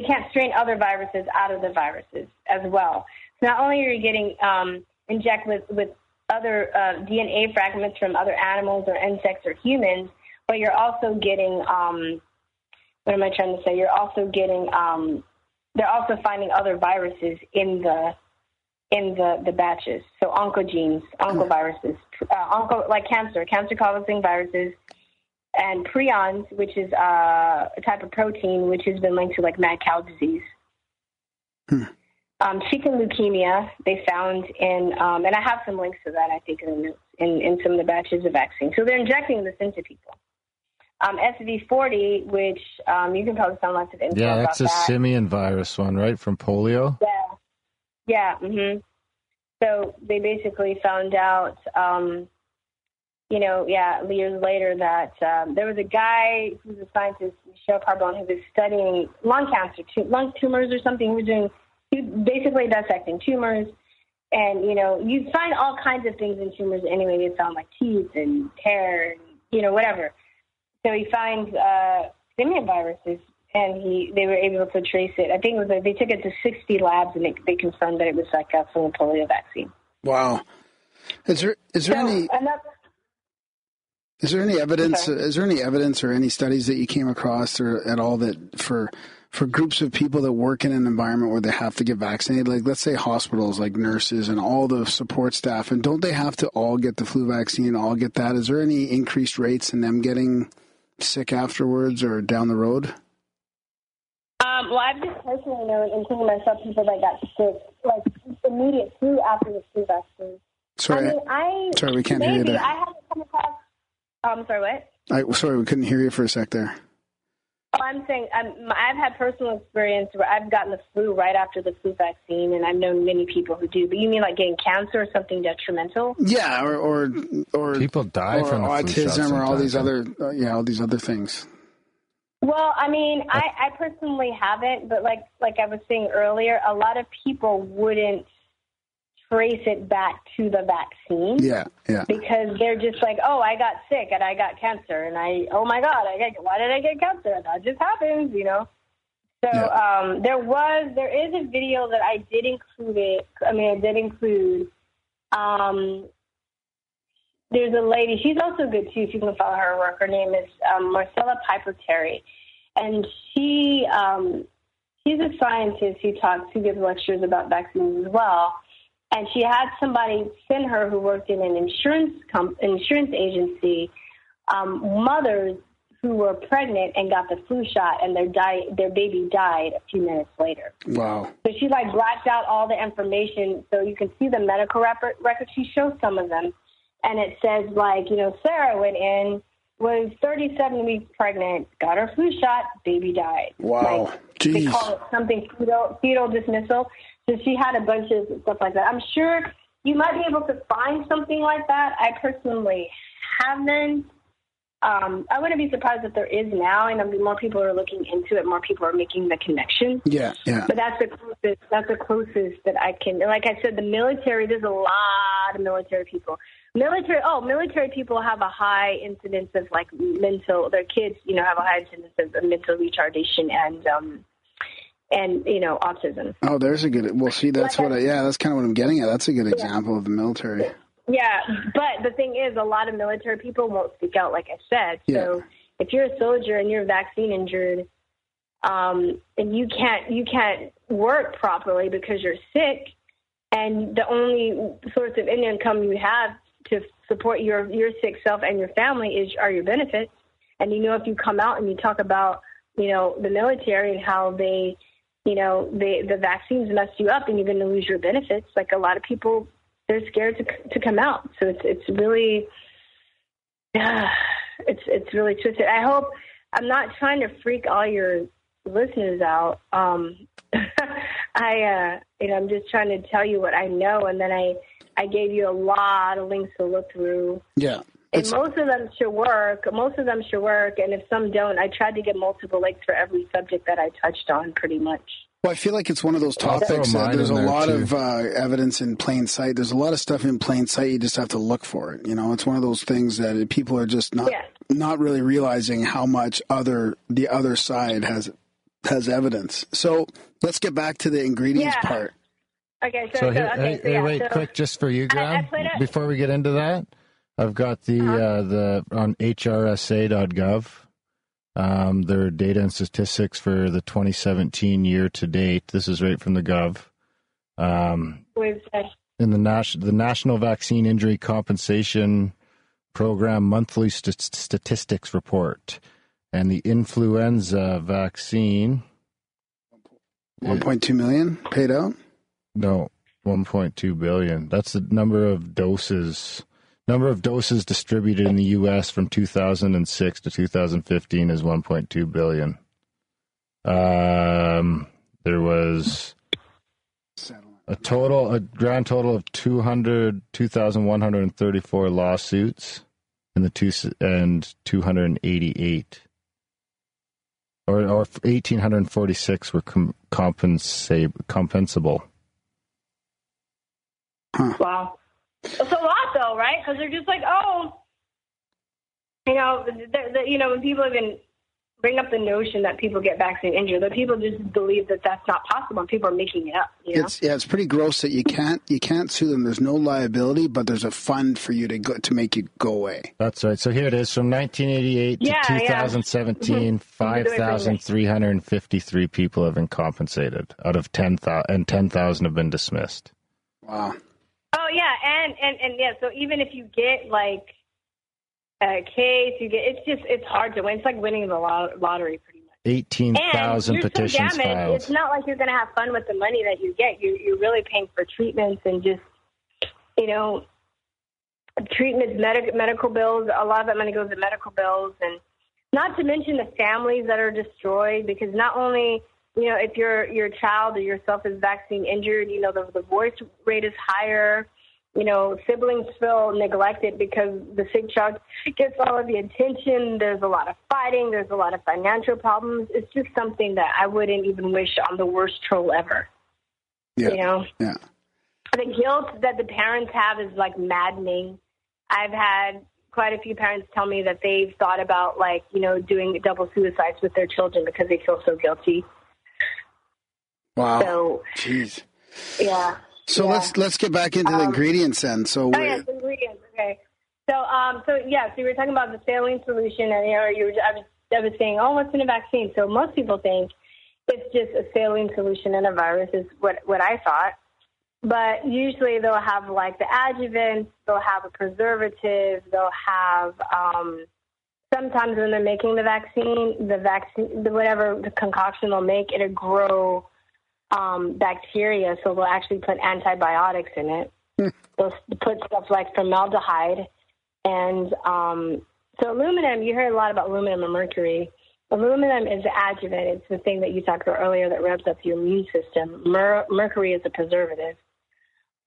can't strain other viruses out of the viruses as well. So not only are you getting injected with other DNA fragments from other animals or insects or humans, but you're also getting, what am I trying to say? You're also getting, they're also finding other viruses in the batches. So oncogenes, oncoviruses, like cancer-causing viruses, and prions, which is a type of protein which has been linked to like mad cow disease. Chicken leukemia they found in, and I have some links to that, I think, in some of the batches of vaccine. So they're injecting this into people. SV40, which you can probably find lots of info about that. Yeah, that's a simian virus one, right, from polio? Yeah. Yeah. So they basically found out, years later that there was a guy who's a scientist, Michel Carbon, who was studying lung cancer, lung tumors or something. He was basically dissecting tumors. And, you find all kinds of things in tumors anyway. They found like teeth and hair and, whatever. So he finds simian viruses, and they were able to trace it. I think it was they took it to 60 labs, and they confirmed that it was like from a polio vaccine. Wow. Is there any evidence? Is there any evidence or any studies that you came across or at all that for groups of people that work in an environment where they have to get vaccinated, like let's say hospitals, like nurses and all the support staff, and don't they have to all get the flu vaccine, all get that? Is there any increased rates in them getting sick afterwards or down the road? Well, I've just personally known, including myself, people that got sick, like immediate flu after the flu vaccine. Sorry, we can't hear you there. I haven't come across. I'm sorry, what? Sorry, we couldn't hear you for a sec there. Oh, I'm saying I've had personal experience where I've gotten the flu right after the flu vaccine, and I've known many people who do. But you mean like getting cancer or something detrimental? Yeah, or people die from autism or all these other things. Well, I mean, I personally haven't, but like I was saying earlier, a lot of people wouldn't trace it back to the vaccine. Yeah. Because they're just like, oh, I got sick and I got cancer, and oh my God, why did I get cancer? That just happens, So there is a video that I did include. There's a lady, she's also good too, if you can follow her work. Her name is Marcella Piper Terry. And she's a scientist who gives lectures about vaccines as well. And she had somebody send her who worked in an insurance agency, mothers who were pregnant and got the flu shot, and their baby died a few minutes later. Wow. So she blacked out all the information so you can see the medical record. She shows some of them. And it says, Sarah went in, was 37 weeks pregnant, got her flu shot, baby died. Wow. Jeez. They call it something fetal dismissal. So she had a bunch of stuff like that. I'm sure you might be able to find something like that. I personally haven't. I wouldn't be surprised if there is now, and more people are looking into it. More people are making the connection. Yeah. But that's the closest that I can. Like I said, the military. There's a lot of military people. Military people have a high incidence of their kids, have a high incidence of mental retardation and autism. Oh, there's a good. Well, see, that's that's kind of what I'm getting at. That's a good example of the military. Yeah, but the thing is, a lot of military people won't speak out, like I said. Yeah. So if you're a soldier and you're vaccine injured, and you can't work properly because you're sick, and the only source of income you have to support your sick self and your family are your benefits. And if you come out and you talk about the military and how the vaccines mess you up and you're going to lose your benefits, like a lot of people, they're scared to come out. So it's really it's really twisted. I hope I'm not trying to freak all your listeners out. I'm just trying to tell you what I know, and then I gave you a lot of links to look through. Yeah. And most of them should work. And if some don't, I tried to get multiple links for every subject that I touched on, pretty much. Well, I feel like it's one of those topics that there's a lot of evidence in plain sight. There's a lot of stuff in plain sight. You just have to look for it. It's one of those things that people are just not really realizing how much the other side has evidence. So let's get back to the ingredients part. Okay. Quick, just for you, Graham, before we get into that, I've got the on HRSA.gov. Their data and statistics for the 2017 year to date. This is right from the Gov. In the National Vaccine Injury Compensation Program monthly statistics report, and the influenza vaccine. 1.2 million paid out. No, 1.2 billion. That's the number of doses. Number of doses distributed in the U.S. from 2006 to 2015 is 1.2 billion. There was A grand total of 2,134 lawsuits and 288. Or 1,846 were compensable. Huh. Wow. It's a lot, though, right? Because they're just like, oh, when people even bring up the notion that people get vaccine injured, that people just believe that that's not possible, and people are making it up. It's pretty gross that you can't sue them. There's no liability, but there's a fund for you to make it go away. That's right. So here it is from 1988 to 2017. 5,353 people have been compensated out of 10,000, and 10,000 have been dismissed. Wow. Oh yeah, and yeah. So even if you get like a case, it's hard to win. It's like winning the lottery, pretty much. 18,000 petitions filed. It's not like you're going to have fun with the money that you get. You're really paying for treatments and just treatments, medical bills. A lot of that money goes to medical bills, and not to mention the families that are destroyed, because not only if your child or yourself is vaccine injured, the divorce rate is higher. Siblings feel neglected because the sick child gets all of the attention. There's a lot of fighting. There's a lot of financial problems. It's just something that I wouldn't even wish on the worst troll ever. Yeah. Yeah. The guilt that the parents have is like maddening. I've had quite a few parents tell me that they've thought about doing double suicides with their children because they feel so guilty. Wow. So, jeez. Yeah. So let's get back into the ingredients then. So ingredients. Okay. So you were talking about the saline solution, and I was saying, oh, what's in a vaccine? So most people think it's just a saline solution in a virus, is what I thought. But usually they'll have like the adjuvants, they'll have a preservative, they'll have sometimes when they're making the vaccine, whatever the concoction they'll make, it'll grow bacteria, so they'll actually put antibiotics in it. They'll put stuff like formaldehyde. And so aluminum, you heard a lot about aluminum and mercury. Aluminum is the adjuvant. It's the thing that you talked about earlier that revs up your immune system. Mercury is a preservative.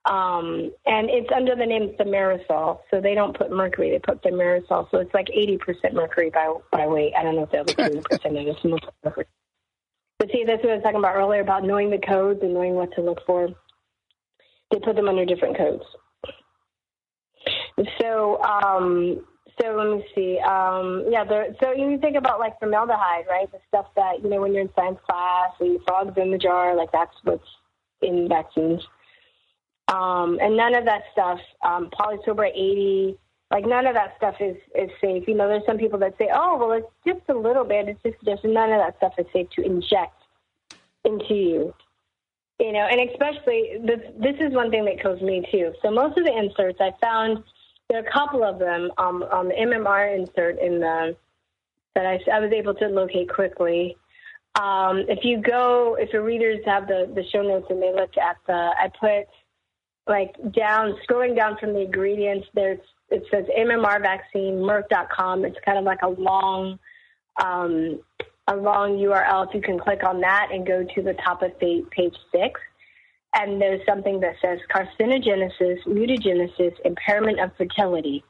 And it's under the name thimerosal. So they don't put mercury, they put thimerosal. So it's like 80% mercury by weight. I don't know if they're like 20% of it's mercury. But see, that's what I was talking about earlier about knowing the codes and knowing what to look for. They put them under different codes. So let me see. So you think about like formaldehyde, right? The stuff that, when you're in science class, the frogs in the jar, like that's what's in vaccines. And none of that stuff, polysorbate 80, like none of that stuff is safe. There's some people that say, oh, well, it's just a little bit. It's just none of that stuff is safe to inject into you. And especially this is one thing that kills me too. So most of the inserts I found, there are a couple of them on the MMR insert that I was able to locate quickly. If your readers have the show notes and they look at I put scrolling down from the ingredients, it says MMR vaccine, Merck.com. It's kind of like a long URL. If you can click on that and go to the top of page 6, and there's something that says carcinogenesis, mutagenesis, impairment of fertility.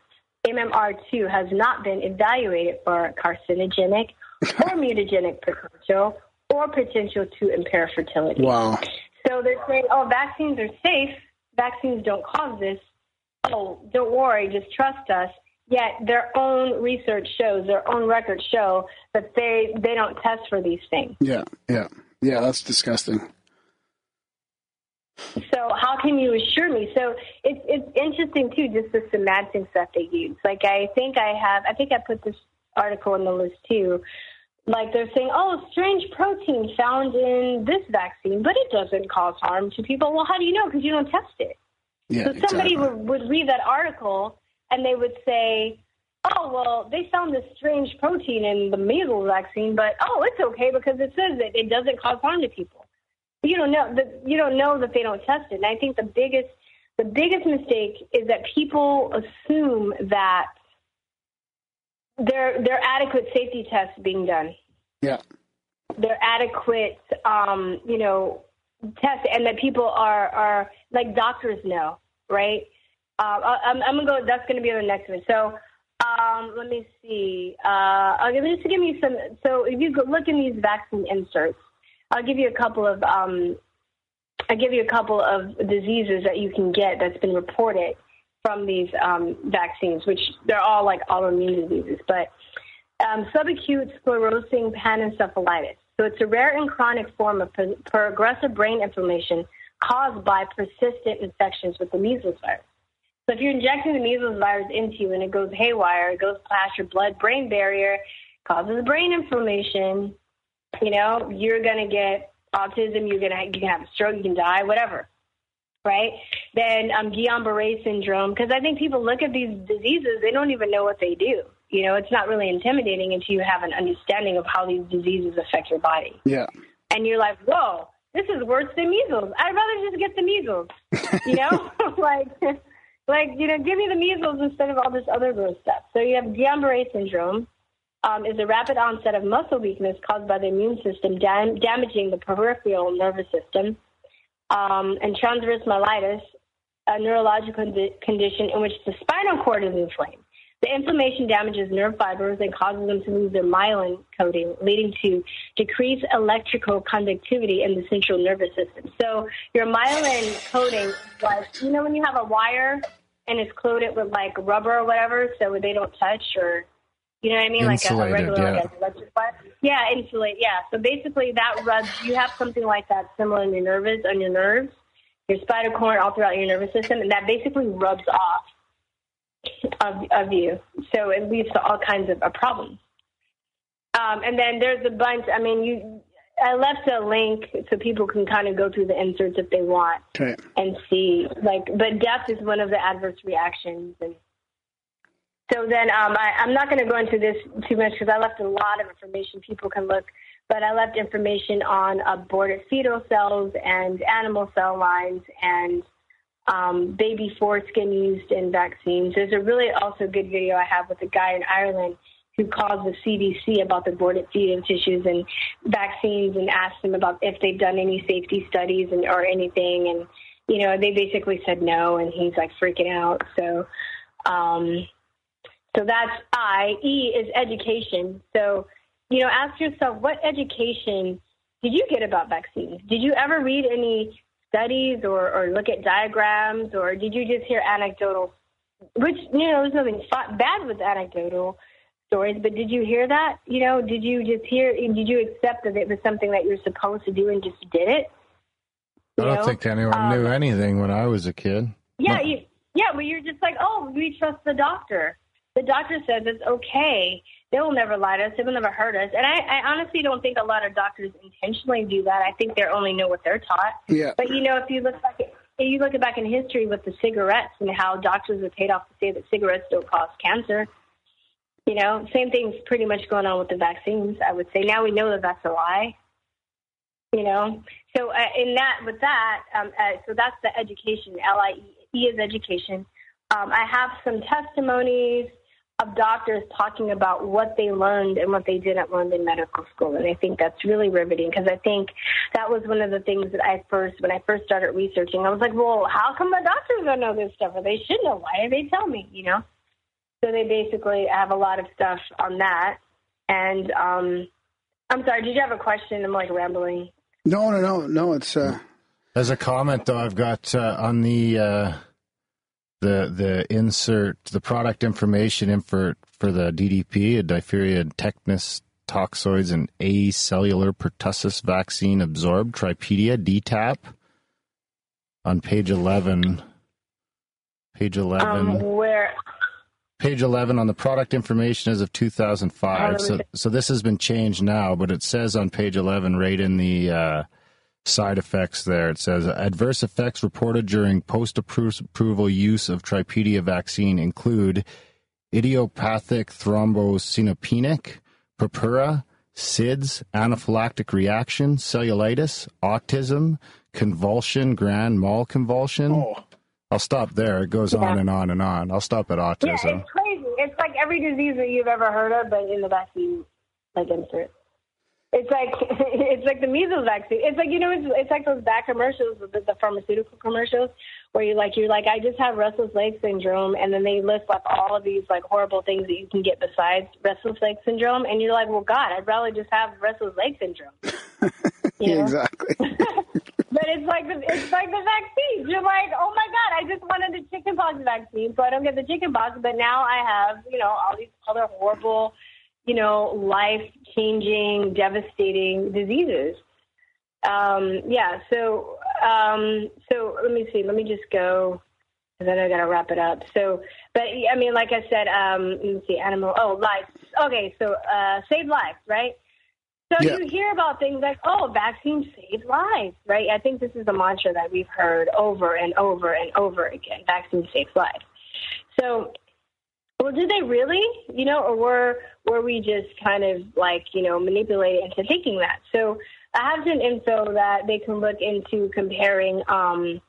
MMR2 has not been evaluated for carcinogenic or mutagenic potential or potential to impair fertility. Wow. So they're saying, oh, vaccines are safe. Vaccines don't cause this. Oh, don't worry, just trust us. Yet their own research shows, their own records show that they don't test for these things. Yeah, that's disgusting. So how can you assure me? So it's interesting too, just the semantics that they use. Like I think I put this article in the list too. Like they're saying, oh, strange protein found in this vaccine, but it doesn't cause harm to people. Well, how do you know? Because you don't test it. Yeah, so somebody would read that article and they would say, oh, well, they found this strange protein in the measles vaccine, but, oh, it's okay because it says that it doesn't cause harm to people. You don't know that they don't test it. And I think the biggest mistake is that people assume that there are adequate safety tests being done. Yeah. They're adequate, test, and that people are like doctors know, right? I'm gonna go. That's gonna be on the next one. So let me see. Just to give you some. So if you look in these vaccine inserts, I'll give you a couple of diseases that you can get that's been reported from these vaccines, which they're all like autoimmune diseases, but subacute sclerosing panencephalitis. So it's a rare and chronic form of progressive brain inflammation caused by persistent infections with the measles virus. So if you're injecting the measles virus into you and it goes haywire, it goes past your blood-brain barrier, causes brain inflammation, you're going to get autism, you can have a stroke, you can die, whatever, right? Then Guillain-Barré syndrome, because I think people look at these diseases, they don't even know what they do. It's not really intimidating until you have an understanding of how these diseases affect your body. Yeah. And you're like, whoa, this is worse than measles. I'd rather just get the measles, give me the measles instead of all this other gross stuff. So you have Guillain-Barré syndrome. Is a rapid onset of muscle weakness caused by the immune system damaging the peripheral nervous system, and transverse myelitis, a neurological condition in which the spinal cord is inflamed. The inflammation damages nerve fibers and causes them to lose their myelin coating, leading to decreased electrical conductivity in the central nervous system. So your myelin coating is like, when you have a wire and it's coated with like rubber or whatever, so they don't touch, or you know what I mean? Insulated, like a regular yeah. electric wire. Yeah, insulate. Yeah. So basically that rubs, you have something like that similar in your nerves, your spinal cord, all throughout your nervous system, and that basically rubs off of you. So it leads to all kinds of problems. And then there's a bunch, I left a link so people can kind of go through the inserts if they want and see, but death is one of the adverse reactions. And so then I'm not going to go into this too much because I left a lot of information. People can look, but I left information on aborted fetal cells and animal cell lines and baby foreskin used in vaccines. There's a really also good video I have with a guy in Ireland who calls the CDC about the aborted fetal tissues and vaccines and asked them about if they've done any safety studies or anything. And, they basically said no, and he's like freaking out. So that's I. E is education. So, ask yourself, what education did you get about vaccines? Did you ever read any studies or look at diagrams, or did you just hear anecdotal, which, there's nothing bad with anecdotal stories, but did you hear that? Did you accept that it was something that you're supposed to do and just did it? I don't think anyone knew anything when I was a kid. Yeah, but you're just like, oh, we trust the doctor. The doctor says it's okay. They will never lie to us. They will never hurt us. And I honestly don't think a lot of doctors intentionally do that. I think they only know what they're taught. Yeah. But, if you look back in history with the cigarettes and how doctors were paid off to say that cigarettes don't cause cancer, same thing's pretty much going on with the vaccines, I would say. Now we know that that's a lie, So so that's the education. LIE is education. I have some testimonies of doctors talking about what they learned and what they didn't learn in medical school. And I think that's really riveting because I think that was one of the things that when I first started researching, I was like, well, how come the doctors don't know this stuff? Or they should know. Why did they tell me, So they basically have a lot of stuff on that. And I'm sorry, did you have a question? I'm like rambling. No. It's As a comment, though, I've got on the insert, the product information for the DDP, a diphtheria tetanus toxoids and acellular pertussis vaccine absorbed, Tripedia, DTaP, on page 11. Page 11. Where? Page 11 on the product information as of 2005. So this has been changed now, but it says on page 11 right in the side effects there, it says adverse effects reported during post-approval use of Tripedia vaccine include idiopathic thrombocytopenic, purpura, SIDS, anaphylactic reaction, cellulitis, autism, convulsion, grand mal convulsion. Oh. I'll stop there. It goes on and on and on. I'll stop at autism. Yeah, it's crazy. It's like every disease that you've ever heard of, but in the vaccine insert. It's like the measles vaccine. It's like, it's like those bad commercials, the pharmaceutical commercials, where you're like, I just have restless leg syndrome, and then they list like all of these like horrible things that you can get besides restless leg syndrome, and you're like, well, God, I'd rather just have restless leg syndrome. Yeah, exactly. But it's like the vaccines. You're like, oh my God, I just wanted the chickenpox vaccine, so I don't get the chickenpox, but now I have, all these other horrible, life-changing, devastating diseases. So let me see. Let me just go, because then I got to wrap it up. So, but I mean, like I said, let me see, life. Okay, so save lives, right? So you hear about things like, vaccines save lives, right? I think this is a mantra that we've heard over and over and over again. Vaccines save lives. So, well, did they really? Or were we just kind of like, manipulated into thinking that? So I have some info that they can look into comparing the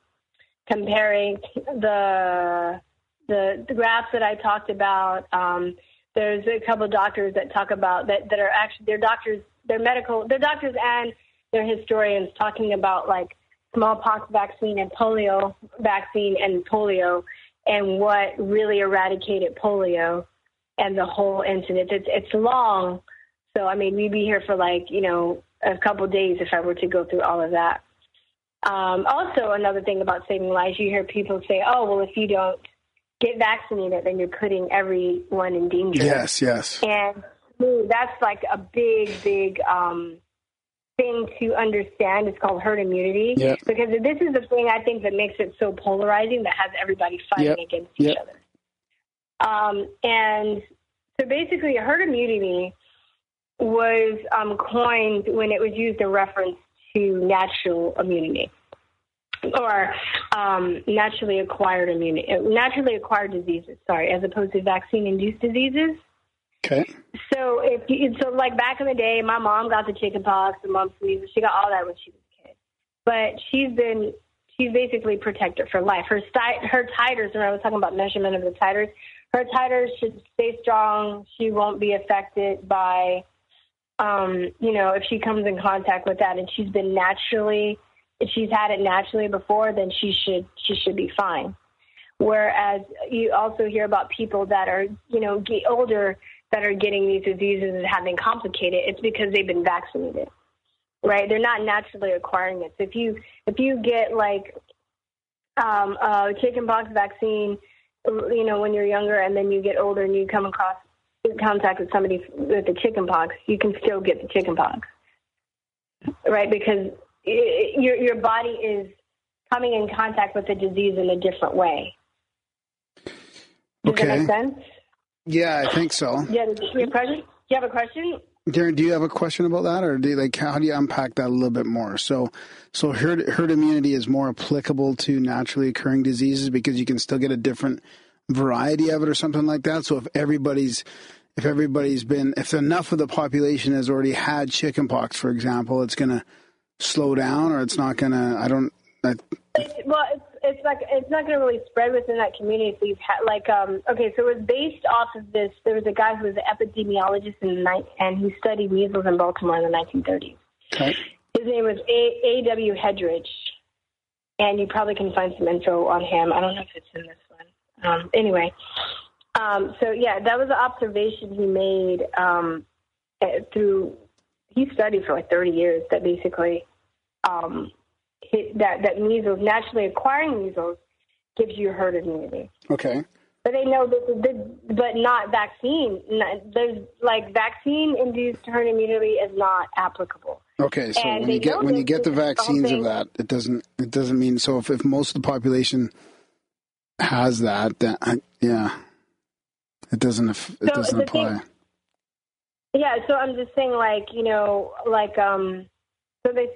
graphs that I talked about. There's a couple of doctors that talk about that are actually, they're doctors and they're historians talking about like smallpox vaccine and polio vaccine and what really eradicated polio and the whole incident. It's long. So, I mean, we'd be here for like, a couple of days if I were to go through all of that. Also, another thing about saving lives, you hear people say, oh, well, if you don't get vaccinated, then you're putting everyone in danger. Yes. And that's like a big thing to understand. It's called herd immunity. Yep. Because this is the thing I think that makes it so polarizing, that has everybody fighting against each other. And so basically herd immunity was coined when it was used in reference to natural immunity, or naturally acquired diseases, as opposed to vaccine-induced diseases. Okay. So like back in the day, my mom got the chickenpox, the mumps, measles. She got all that when she was a kid. But she's basically protected for life. Her titers, when I was talking about measurement of the titers, her titers should stay strong. She won't be affected by, if she comes in contact with that, and if she's had it naturally before, then she should be fine. Whereas you also hear about people that are, older, that are getting these diseases and having complicated. It's because they've been vaccinated, right? They're not naturally acquiring it. So if you get like a chickenpox vaccine, when you're younger, and then you get older and you come across contact with somebody with the chickenpox, you can still get the chickenpox, right? Because your body is coming in contact with the disease in a different way. Does that make sense? Yeah, I think so. Yeah, do you have a question? Darren, do you have a question about that, or how do you unpack that a little bit more? So herd immunity is more applicable to naturally occurring diseases because you can still get a different variety of it, or something like that. So if enough of the population has already had chickenpox, for example, it's going to slow down, or it's not going to. It's not going to really spread within that community. So you've had so it was based off of this. There was a guy who was an epidemiologist and he studied measles in Baltimore in the 1930s. Okay. His name was A.W. Hedridge, and you probably can find some info on him. I don't know if it's in this one. Anyway, that was an observation he made he studied for like 30 years that basically that measles, naturally acquiring measles, gives you herd immunity. Okay. But they know but not vaccine. There's vaccine-induced herd immunity is not applicable. Okay, so when you get the vaccines of that, it doesn't mean, so if most of the population has that, then it doesn't apply. So I'm just saying,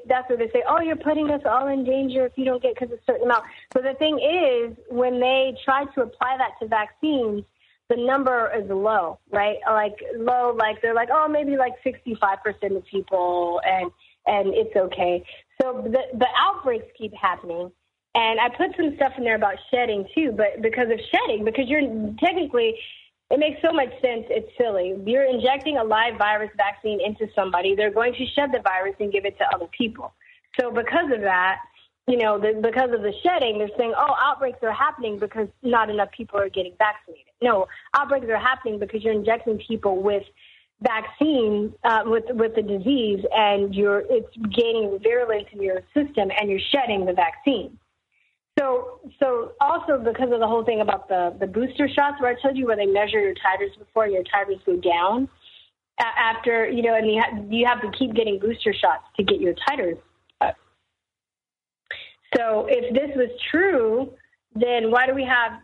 that's where they say, oh, you're putting us all in danger if you don't get, because a certain amount. So the thing is, when they try to apply that to vaccines, the number is low, right? They're like, oh, maybe 65% of people, and it's okay. So the outbreaks keep happening. And I put some stuff in there about shedding too, but because you're technically, It makes so much sense. It's silly. You're injecting a live virus vaccine into somebody. They're going to shed the virus and give it to other people. So because of that, because of the shedding, they're saying, outbreaks are happening because not enough people are getting vaccinated. No, outbreaks are happening because you're injecting people with vaccine, with the disease, and it's gaining virulence in your system, and you're shedding the vaccine. So also because of the whole thing about the booster shots, where I told you where they measure your titers before your titers go down after, and you have to keep getting booster shots to get your titers up. So if this was true, then why do we have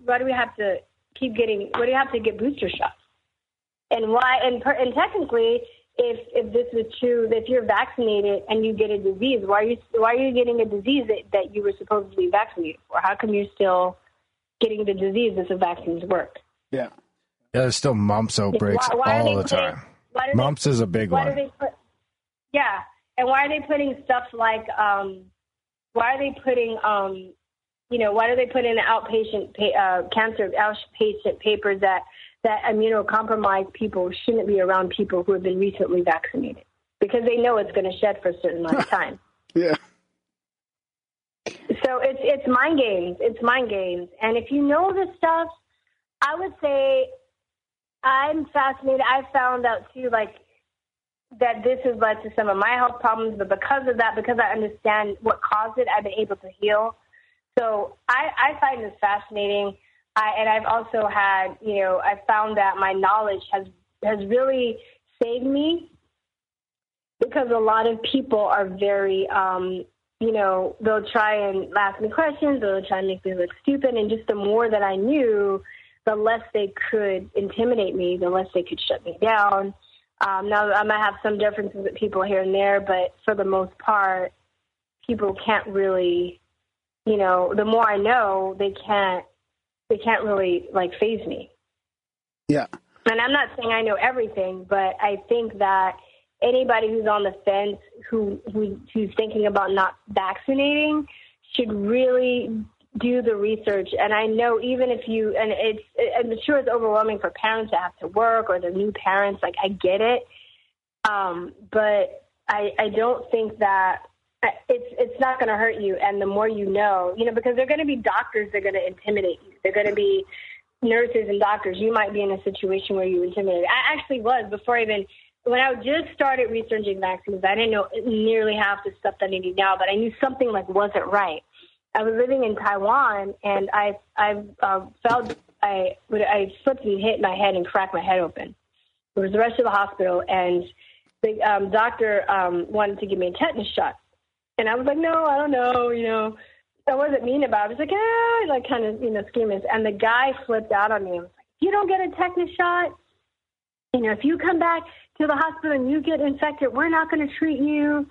to get booster shots? And why? And technically, if this is true, if you're vaccinated and you get a disease, why are you getting a disease that you were supposedly vaccinated for? How come you're still getting the disease if the vaccines work? Yeah, there's still mumps outbreaks all the time. Mumps is a big one. And why are they putting stuff like why are they putting in outpatient cancer outpatient papers that immunocompromised people shouldn't be around people who have been recently vaccinated because they know it's going to shed for a certain amount of time. Yeah. So it's mind games. It's mind games. And if you know this stuff, I would say I'm fascinated. I found out too, that this has led to some of my health problems, but because of that, because I understand what caused it, I've been able to heal. So I find this fascinating. And I've also had, I found that my knowledge has really saved me because a lot of people are very, they'll try and ask me questions, or they'll try and make me look stupid. And just the more that I knew, the less they could intimidate me, the less they could shut me down. Now, I might have some differences with people here and there, but for the most part, people can't really, the more I know, they can't really faze me. Yeah. And I'm not saying I know everything, but I think that anybody who's on the fence who's thinking about not vaccinating should really do the research. And I know even if I'm sure it's overwhelming for parents that have to work or they're new parents. I get it. But I don't think that it's not going to hurt you. And the more because they're going to be doctors, they're going to intimidate you. They're going to be nurses and doctors. You might be in a situation where you intimidate. I actually was when I just started researching vaccines, I didn't know nearly half the stuff that I knew now, but I knew something wasn't right. I was living in Taiwan, and I slipped and hit my head and cracked my head open. It was the rest of the hospital, and the doctor wanted to give me a tetanus shot. And I was like, no, I don't know, I wasn't mean about it. I was like, kind of, screaming. And the guy flipped out on me and was like, if you don't get a tetanus shot, if you come back to the hospital and you get infected, we're not going to treat you.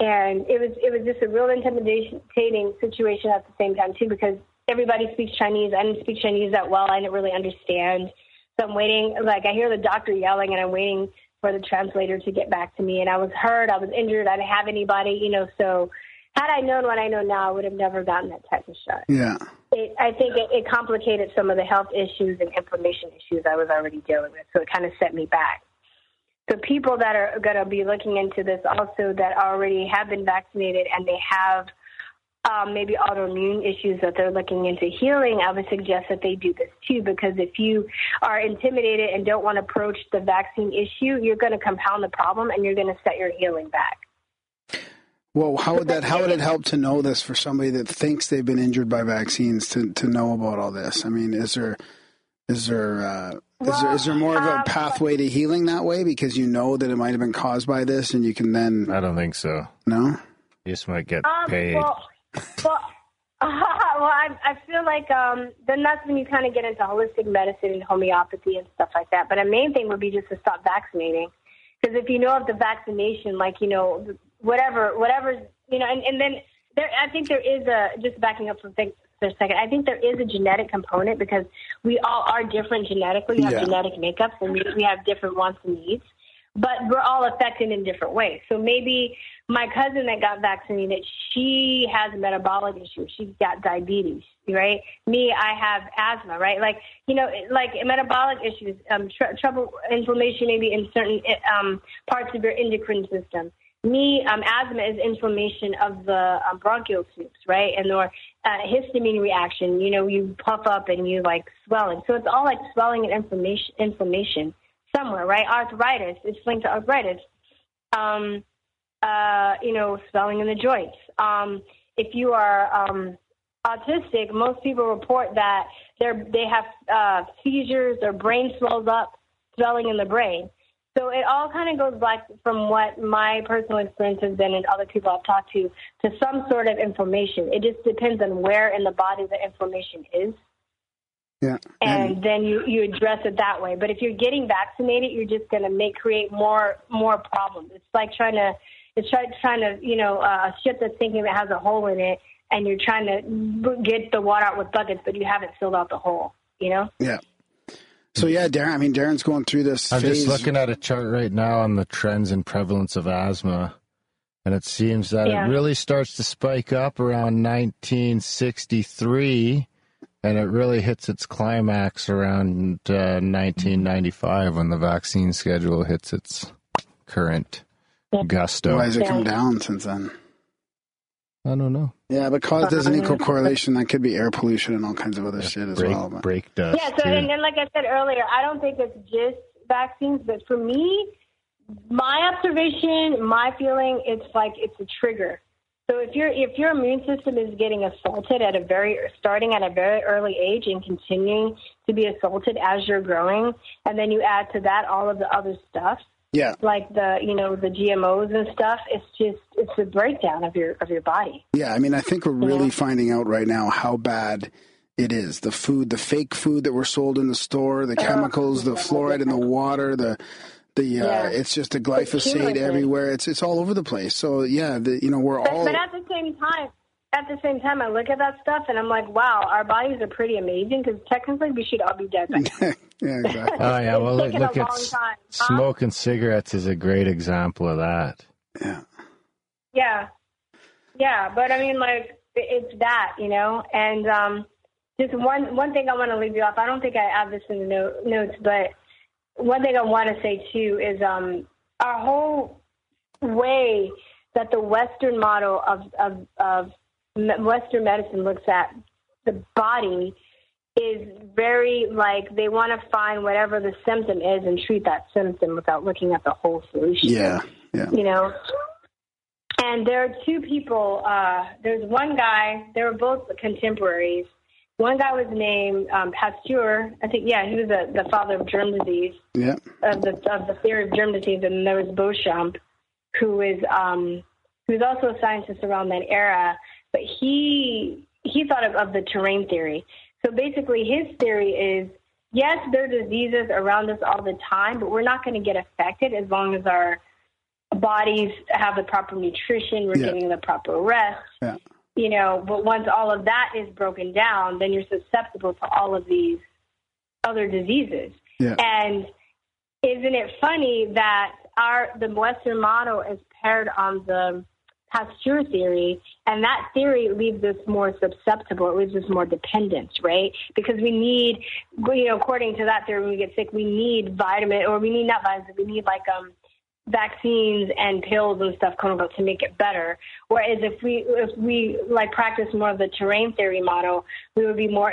And it was just a real intimidating situation at the same time, too, because everybody speaks Chinese. I didn't speak Chinese that well. I didn't really understand. So I'm waiting. I hear the doctor yelling, and I'm waiting for the translator to get back to me. And I was hurt. I was injured. I didn't have anybody, So had I known what I know now, I would have never gotten that tetanus shot. Yeah. I think it complicated some of the health issues and inflammation issues I was already dealing with. So it kind of set me back. So people that are going to be looking into this also that already have been vaccinated and they have maybe autoimmune issues that they're looking into healing, I would suggest that they do this too, because if you are intimidated and don't want to approach the vaccine issue, you're going to compound the problem and you're going to set your healing back. Well, how would it help to know this for somebody that thinks they've been injured by vaccines to know about all this? I mean, is there more of a pathway to healing that way because you know that it might have been caused by this and you can then... I don't think so. No? You just might get paid. I feel like then that's when you kind of get into holistic medicine and homeopathy and stuff like that. But the main thing would be just to stop vaccinating. Because if you know of the vaccination, whatever's, and then there, I think there is just backing up for a second, I think there is a genetic component because we all are different genetically. We have genetic makeups and we have different wants and needs. but we're all affected in different ways. So maybe my cousin that got vaccinated, she has metabolic issues. She's got diabetes, right? Me, I have asthma, right? Like, like metabolic issues, trouble, inflammation maybe in certain parts of your endocrine system. Me, asthma is inflammation of the bronchial tubes, right? And or histamine reaction, you puff up and you like swelling. So it's all like swelling and inflammation somewhere, right? Arthritis, it's linked to arthritis. Swelling in the joints. If you are autistic, most people report that they have seizures, their brain swells up, swelling in the brain. So it all kind of goes back from what my personal experience has been and other people I've talked to some sort of inflammation. It just depends on where in the body the inflammation is. Yeah. And then you address it that way. But if you're getting vaccinated, you're just going to create more problems. It's like trying to a ship that's sinking that has a hole in it, and you're trying to get the water out with buckets, but you haven't filled out the hole, Yeah. So, yeah, Darren's going through this I'm phase. just looking at a chart right now on the trends and prevalence of asthma, and it seems that it really starts to spike up around 1963, and it really hits its climax around 1995 when the vaccine schedule hits its current gusto. Why has it come down since then? I don't know. Yeah, but cause doesn't equal correlation. That could be air pollution and all kinds of other shit as well. But. Brake dust. Yeah, so and like I said earlier, I don't think it's just vaccines, but for me, my observation, my feeling, it's a trigger. So if your immune system is getting assaulted starting at a very early age and continuing to be assaulted as you're growing, and then you add to that all of the other stuff. Yeah, like the GMOs and stuff. It's a breakdown of your body. Yeah, I think we're really finding out right now how bad it is. The food, the fake food that were sold in the store, the chemicals, the fluoride in the water, it's just the glyphosate everywhere. It's all over the place. So we're all. But at the same time, I look at that stuff and I'm like, wow, our bodies are pretty amazing because technically we should all be dead. Yeah, exactly. Oh, yeah. Well, look at smoking cigarettes is a great example of that. Yeah. Yeah. But it's that, and just one thing I want to leave you off. I don't think I have this in the notes, but one thing I want to say too is our whole way that the Western model of Western medicine looks at the body is very they want to find whatever the symptom is and treat that symptom without looking at the whole solution. Yeah. And there are two people. There's one guy. They were both contemporaries. One guy was named Pasteur. I think, he was the father of germ disease. Yeah. Of the theory of germ disease, and there was Beauchamp, who was also a scientist around that era. But he thought of the terrain theory. So basically his theory is, yes, there are diseases around us all the time, but we're not going to get affected as long as our bodies have the proper nutrition, we're getting the proper rest. Yeah. But once all of that is broken down, then you're susceptible to all of these other diseases. Yeah. And isn't it funny that the Western model is paired on the Pasteur theory, and that theory leaves us more susceptible. It leaves us more dependent, right? Because we need, according to that theory, when we get sick, we need not vitamins, we need vaccines and pills and stuff coming about to make it better. Whereas if we practice more of the terrain theory model, we would be more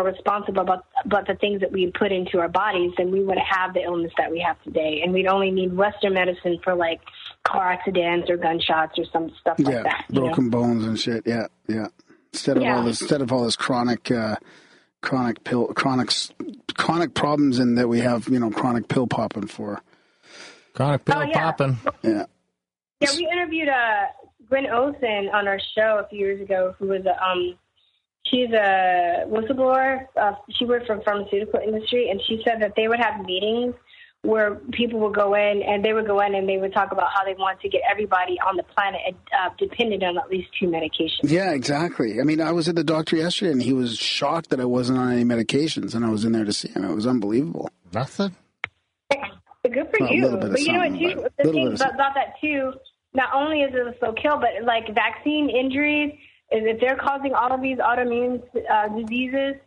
responsible about the things that we put into our bodies, and we would have the illness that we have today. And we'd only need Western medicine for car accidents or gunshots or some stuff like that. Broken bones and shit. Yeah. Instead of all this chronic problems and that we have, chronic pill popping for. Chronic pill popping. Yeah. Yeah, we interviewed Gwen Olsen on our show a few years ago, who was she's a whistleblower. She worked for the pharmaceutical industry, and she said that they would have meetings where people would go in and they would talk about how they want to get everybody on the planet dependent on at least 2 medications. Yeah, exactly. I was at the doctor yesterday, and he was shocked that I wasn't on any medications, and I was in there to see him. It was unbelievable. Nothing? Good for for you. But you know what, too? The thing about that, too, not only is it a slow kill, but like vaccine injuries, is if they're causing all of these autoimmune diseases,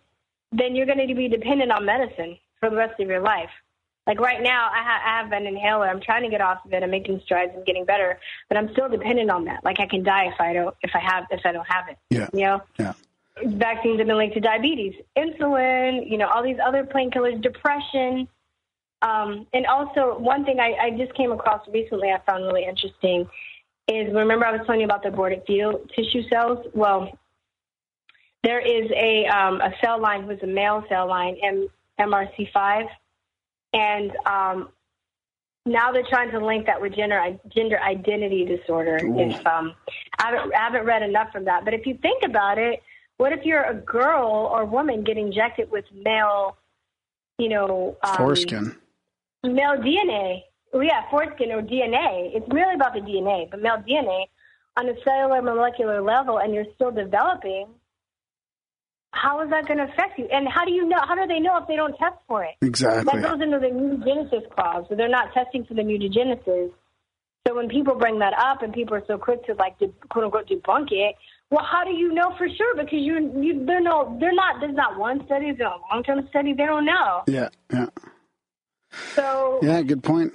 then you're going to be dependent on medicine for the rest of your life. Like right now, I have an inhaler. I'm trying to get off of it. I'm making strides and getting better, but I'm still dependent on that. Like I can die if I don't have it. Yeah. You know. Yeah. Vaccines have been linked to diabetes, insulin. You know, all these other painkillers, depression, and also one thing I just came across recently. I found really interesting is remember I was telling you about the aborted fetal tissue cells. Well, there is a cell line was a male cell line, MRC5. And now they're trying to link that with gender identity disorder. If I haven't read enough from that, but if you think about it, what if you're a girl or woman get injected with male, foreskin, male DNA? Well, yeah, foreskin or DNA. It's really about the DNA, but male DNA on a cellular molecular level, and you're still developing. How is that going to affect you? And how do you know? How do they know if they don't test for it? Exactly. That goes into the mutagenesis clause. So they're not testing for the mutagenesis. So when people bring that up and people are so quick to quote unquote debunk it, well, how do you know for sure? Because they're not. There's not one study. There's not a long-term study. They don't know. Yeah. So yeah, good point.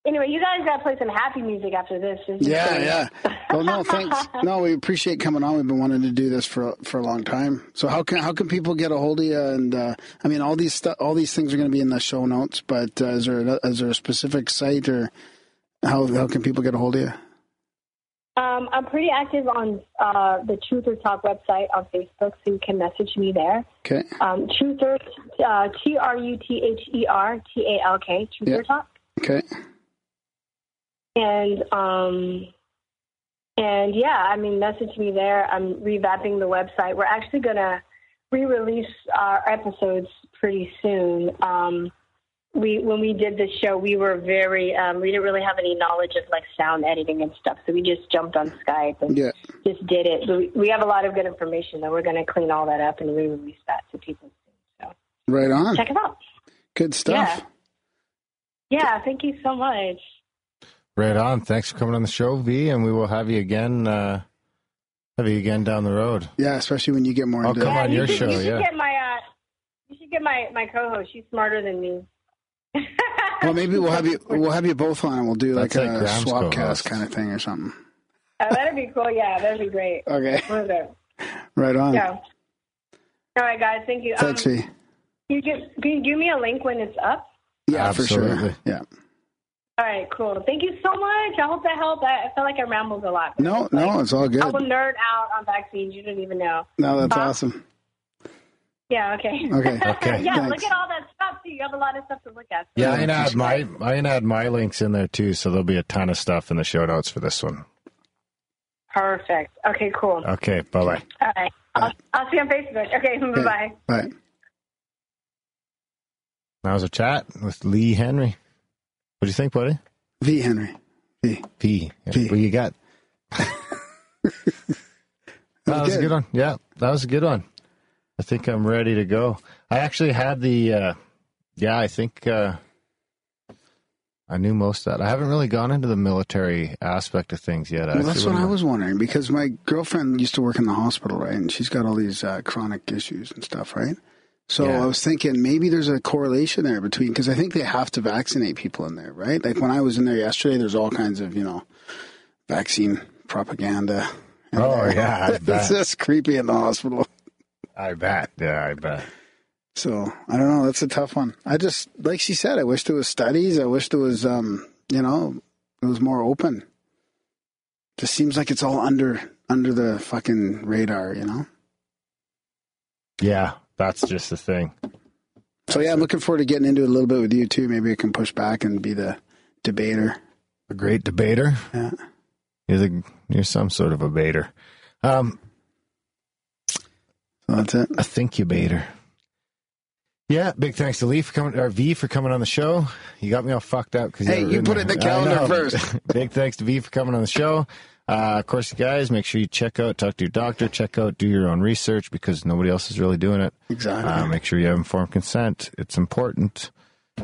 Anyway, you guys got to play some happy music after this. Yeah. Well, no, thanks. No, we appreciate coming on. We've been wanting to do this for a long time. So how can people get a hold of you? And I mean, all these things are going to be in the show notes. But is there a specific site or how can people get a hold of you? I'm pretty active on the Truth or Talk website on Facebook, so you can message me there. Okay. Truth or TRUTHERTALK. Truth or Talk. Okay. And yeah, I mean, message me there. I'm revamping the website. We're actually going to re-release our episodes pretty soon. When we did this show, we were we didn't really have any knowledge of like sound editing and stuff. So we just jumped on Skype and just did it. But we have a lot of good information, though. We're going to clean all that up and re-release that to people soon. So right on. Check it out. Good stuff. Yeah. Thank you so much. Right on. Thanks for coming on the show, V, and we will have you again. Down the road. Yeah, especially when you get more into. I'll come on your show. You should get my co-host. She's smarter than me. Well, maybe we'll have you both on, and we'll do like a swapcast kind of thing or something. That'd be cool. Yeah, that'd be great. Okay. Right on. Yeah. All right, guys. Thank you. Thanks, V. Can you give me a link when it's up? Yeah, absolutely. For sure. Yeah. All right, cool. Thank you so much. I hope that helped. I feel like I rambled a lot. No, it's all good. I will nerd out on vaccines. You don't even know. No, that's awesome. Yeah, okay. Okay. Yeah, thanks. Look at all that stuff, too. You have a lot of stuff to look at. Yeah, I can add my links in there, too, so there'll be a ton of stuff in the show notes for this one. Perfect. Okay, cool. Okay, bye-bye. All right. I'll see you on Facebook. Okay, bye-bye. Bye. That was a chat with Lee Henry. What do you think, buddy? V. Henry. V. Yeah. What you got? That was a good one. Yeah, that was a good one. I think I'm ready to go. I actually had the, I think I knew most of that. I haven't really gone into the military aspect of things yet. Well, that's what I was wondering, because my girlfriend used to work in the hospital, right? And she's got all these chronic issues and stuff, right? So I was thinking maybe there's a correlation there between, because I think they have to vaccinate people in there, right? Like when I was in there yesterday, there's all kinds of, vaccine propaganda. Yeah, I bet. It's just creepy in the hospital. I bet. Yeah, I bet. So I don't know. That's a tough one. I just, like she said, I wish there was studies. I wish there was, it was more open. Just seems like it's all under the fucking radar, Yeah. That's just the thing. So, I'm looking forward to getting into it a little bit with you, too. Maybe I can push back and be the debater. A great debater? Yeah. You're some sort of a baiter. So that's it. A think-you-baiter. Yeah, big thanks to V for coming on the show. You got me all fucked up. Hey, you put it in the calendar first. Big thanks to V for coming on the show. Of course, you guys, make sure you talk to your doctor, do your own research, because nobody else is really doing it. Exactly. Make sure you have informed consent. It's important.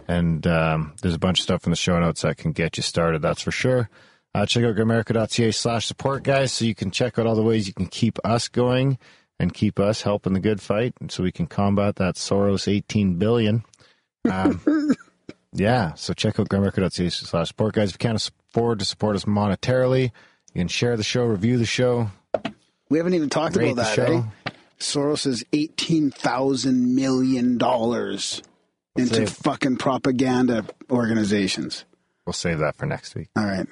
And there's a bunch of stuff in the show notes that can get you started, that's for sure. Check out grimerica.ca/support, guys, so you can check out all the ways you can keep us going and keep us helping the good fight so we can combat that Soros 18 billion. Yeah, so check out grimerica.ca/support, guys. If you can't afford to support us monetarily, you can share the show, review the show. We haven't even talked about that, eh? Soros is $18,000 million into fucking propaganda organizations. We'll save that for next week. All right.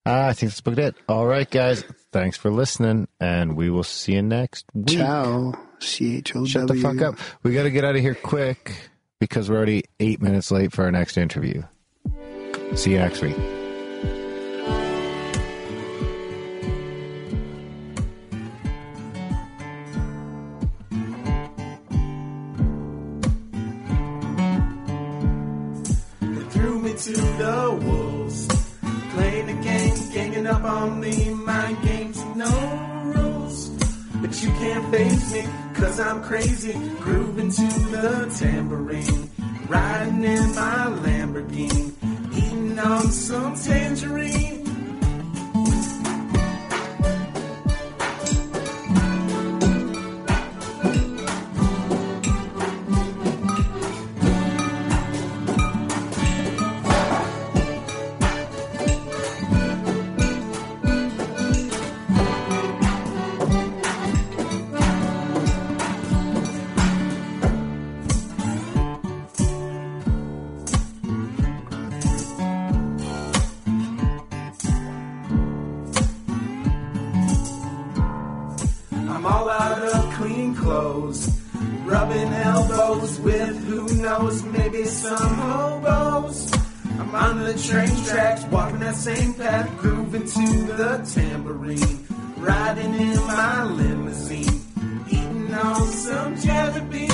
I think that's about it. All right, guys. Thanks for listening, and we will see you next week. Ciao. CHOW. Shut the fuck up. We got to get out of here quick because we're already 8 minutes late for our next interview. See you next week. To the wolves, playing the game, ganging up on me, mind games, no rules. But you can't face me, cause I'm crazy, grooving to the tambourine, riding in my Lamborghini, eating on some tangerine. Rubbing elbows with who knows, maybe some hobos. I'm on the train tracks, walking that same path, grooving to the tambourine, riding in my limousine, eating on some jelly beans.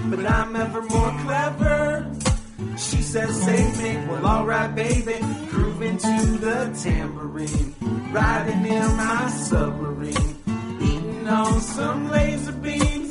But I'm ever more clever. She says, save me. Well, alright, baby. Grooving to the tambourine, riding in my submarine, eating on some laser beams.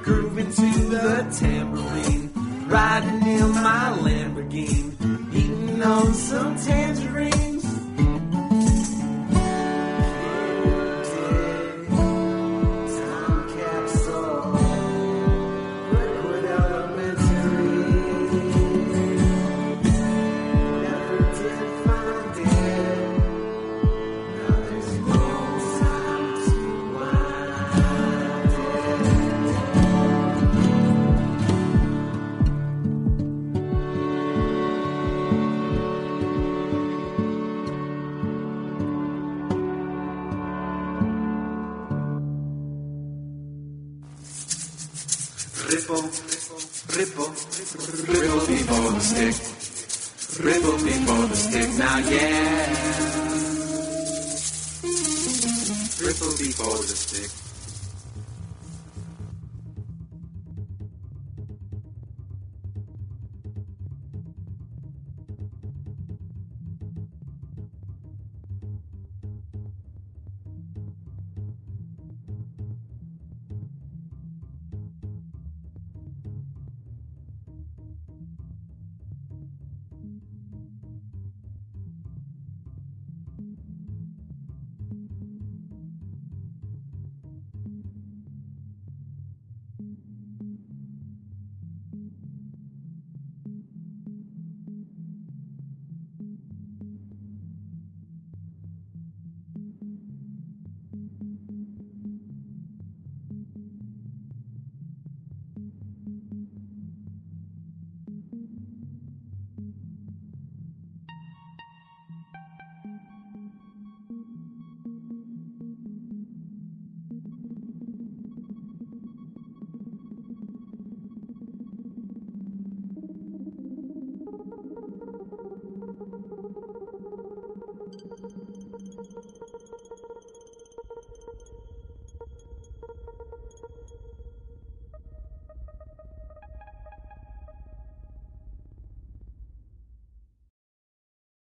Grooving to the tambourine, riding in my Lamborghini, eating on some tangerines. Time capsule, liquid elementary, never did find it. Now there's no time to wind Ripple, ripple, ripple before the stick. Ripple before the stick, now yeah. Ripple before the stick.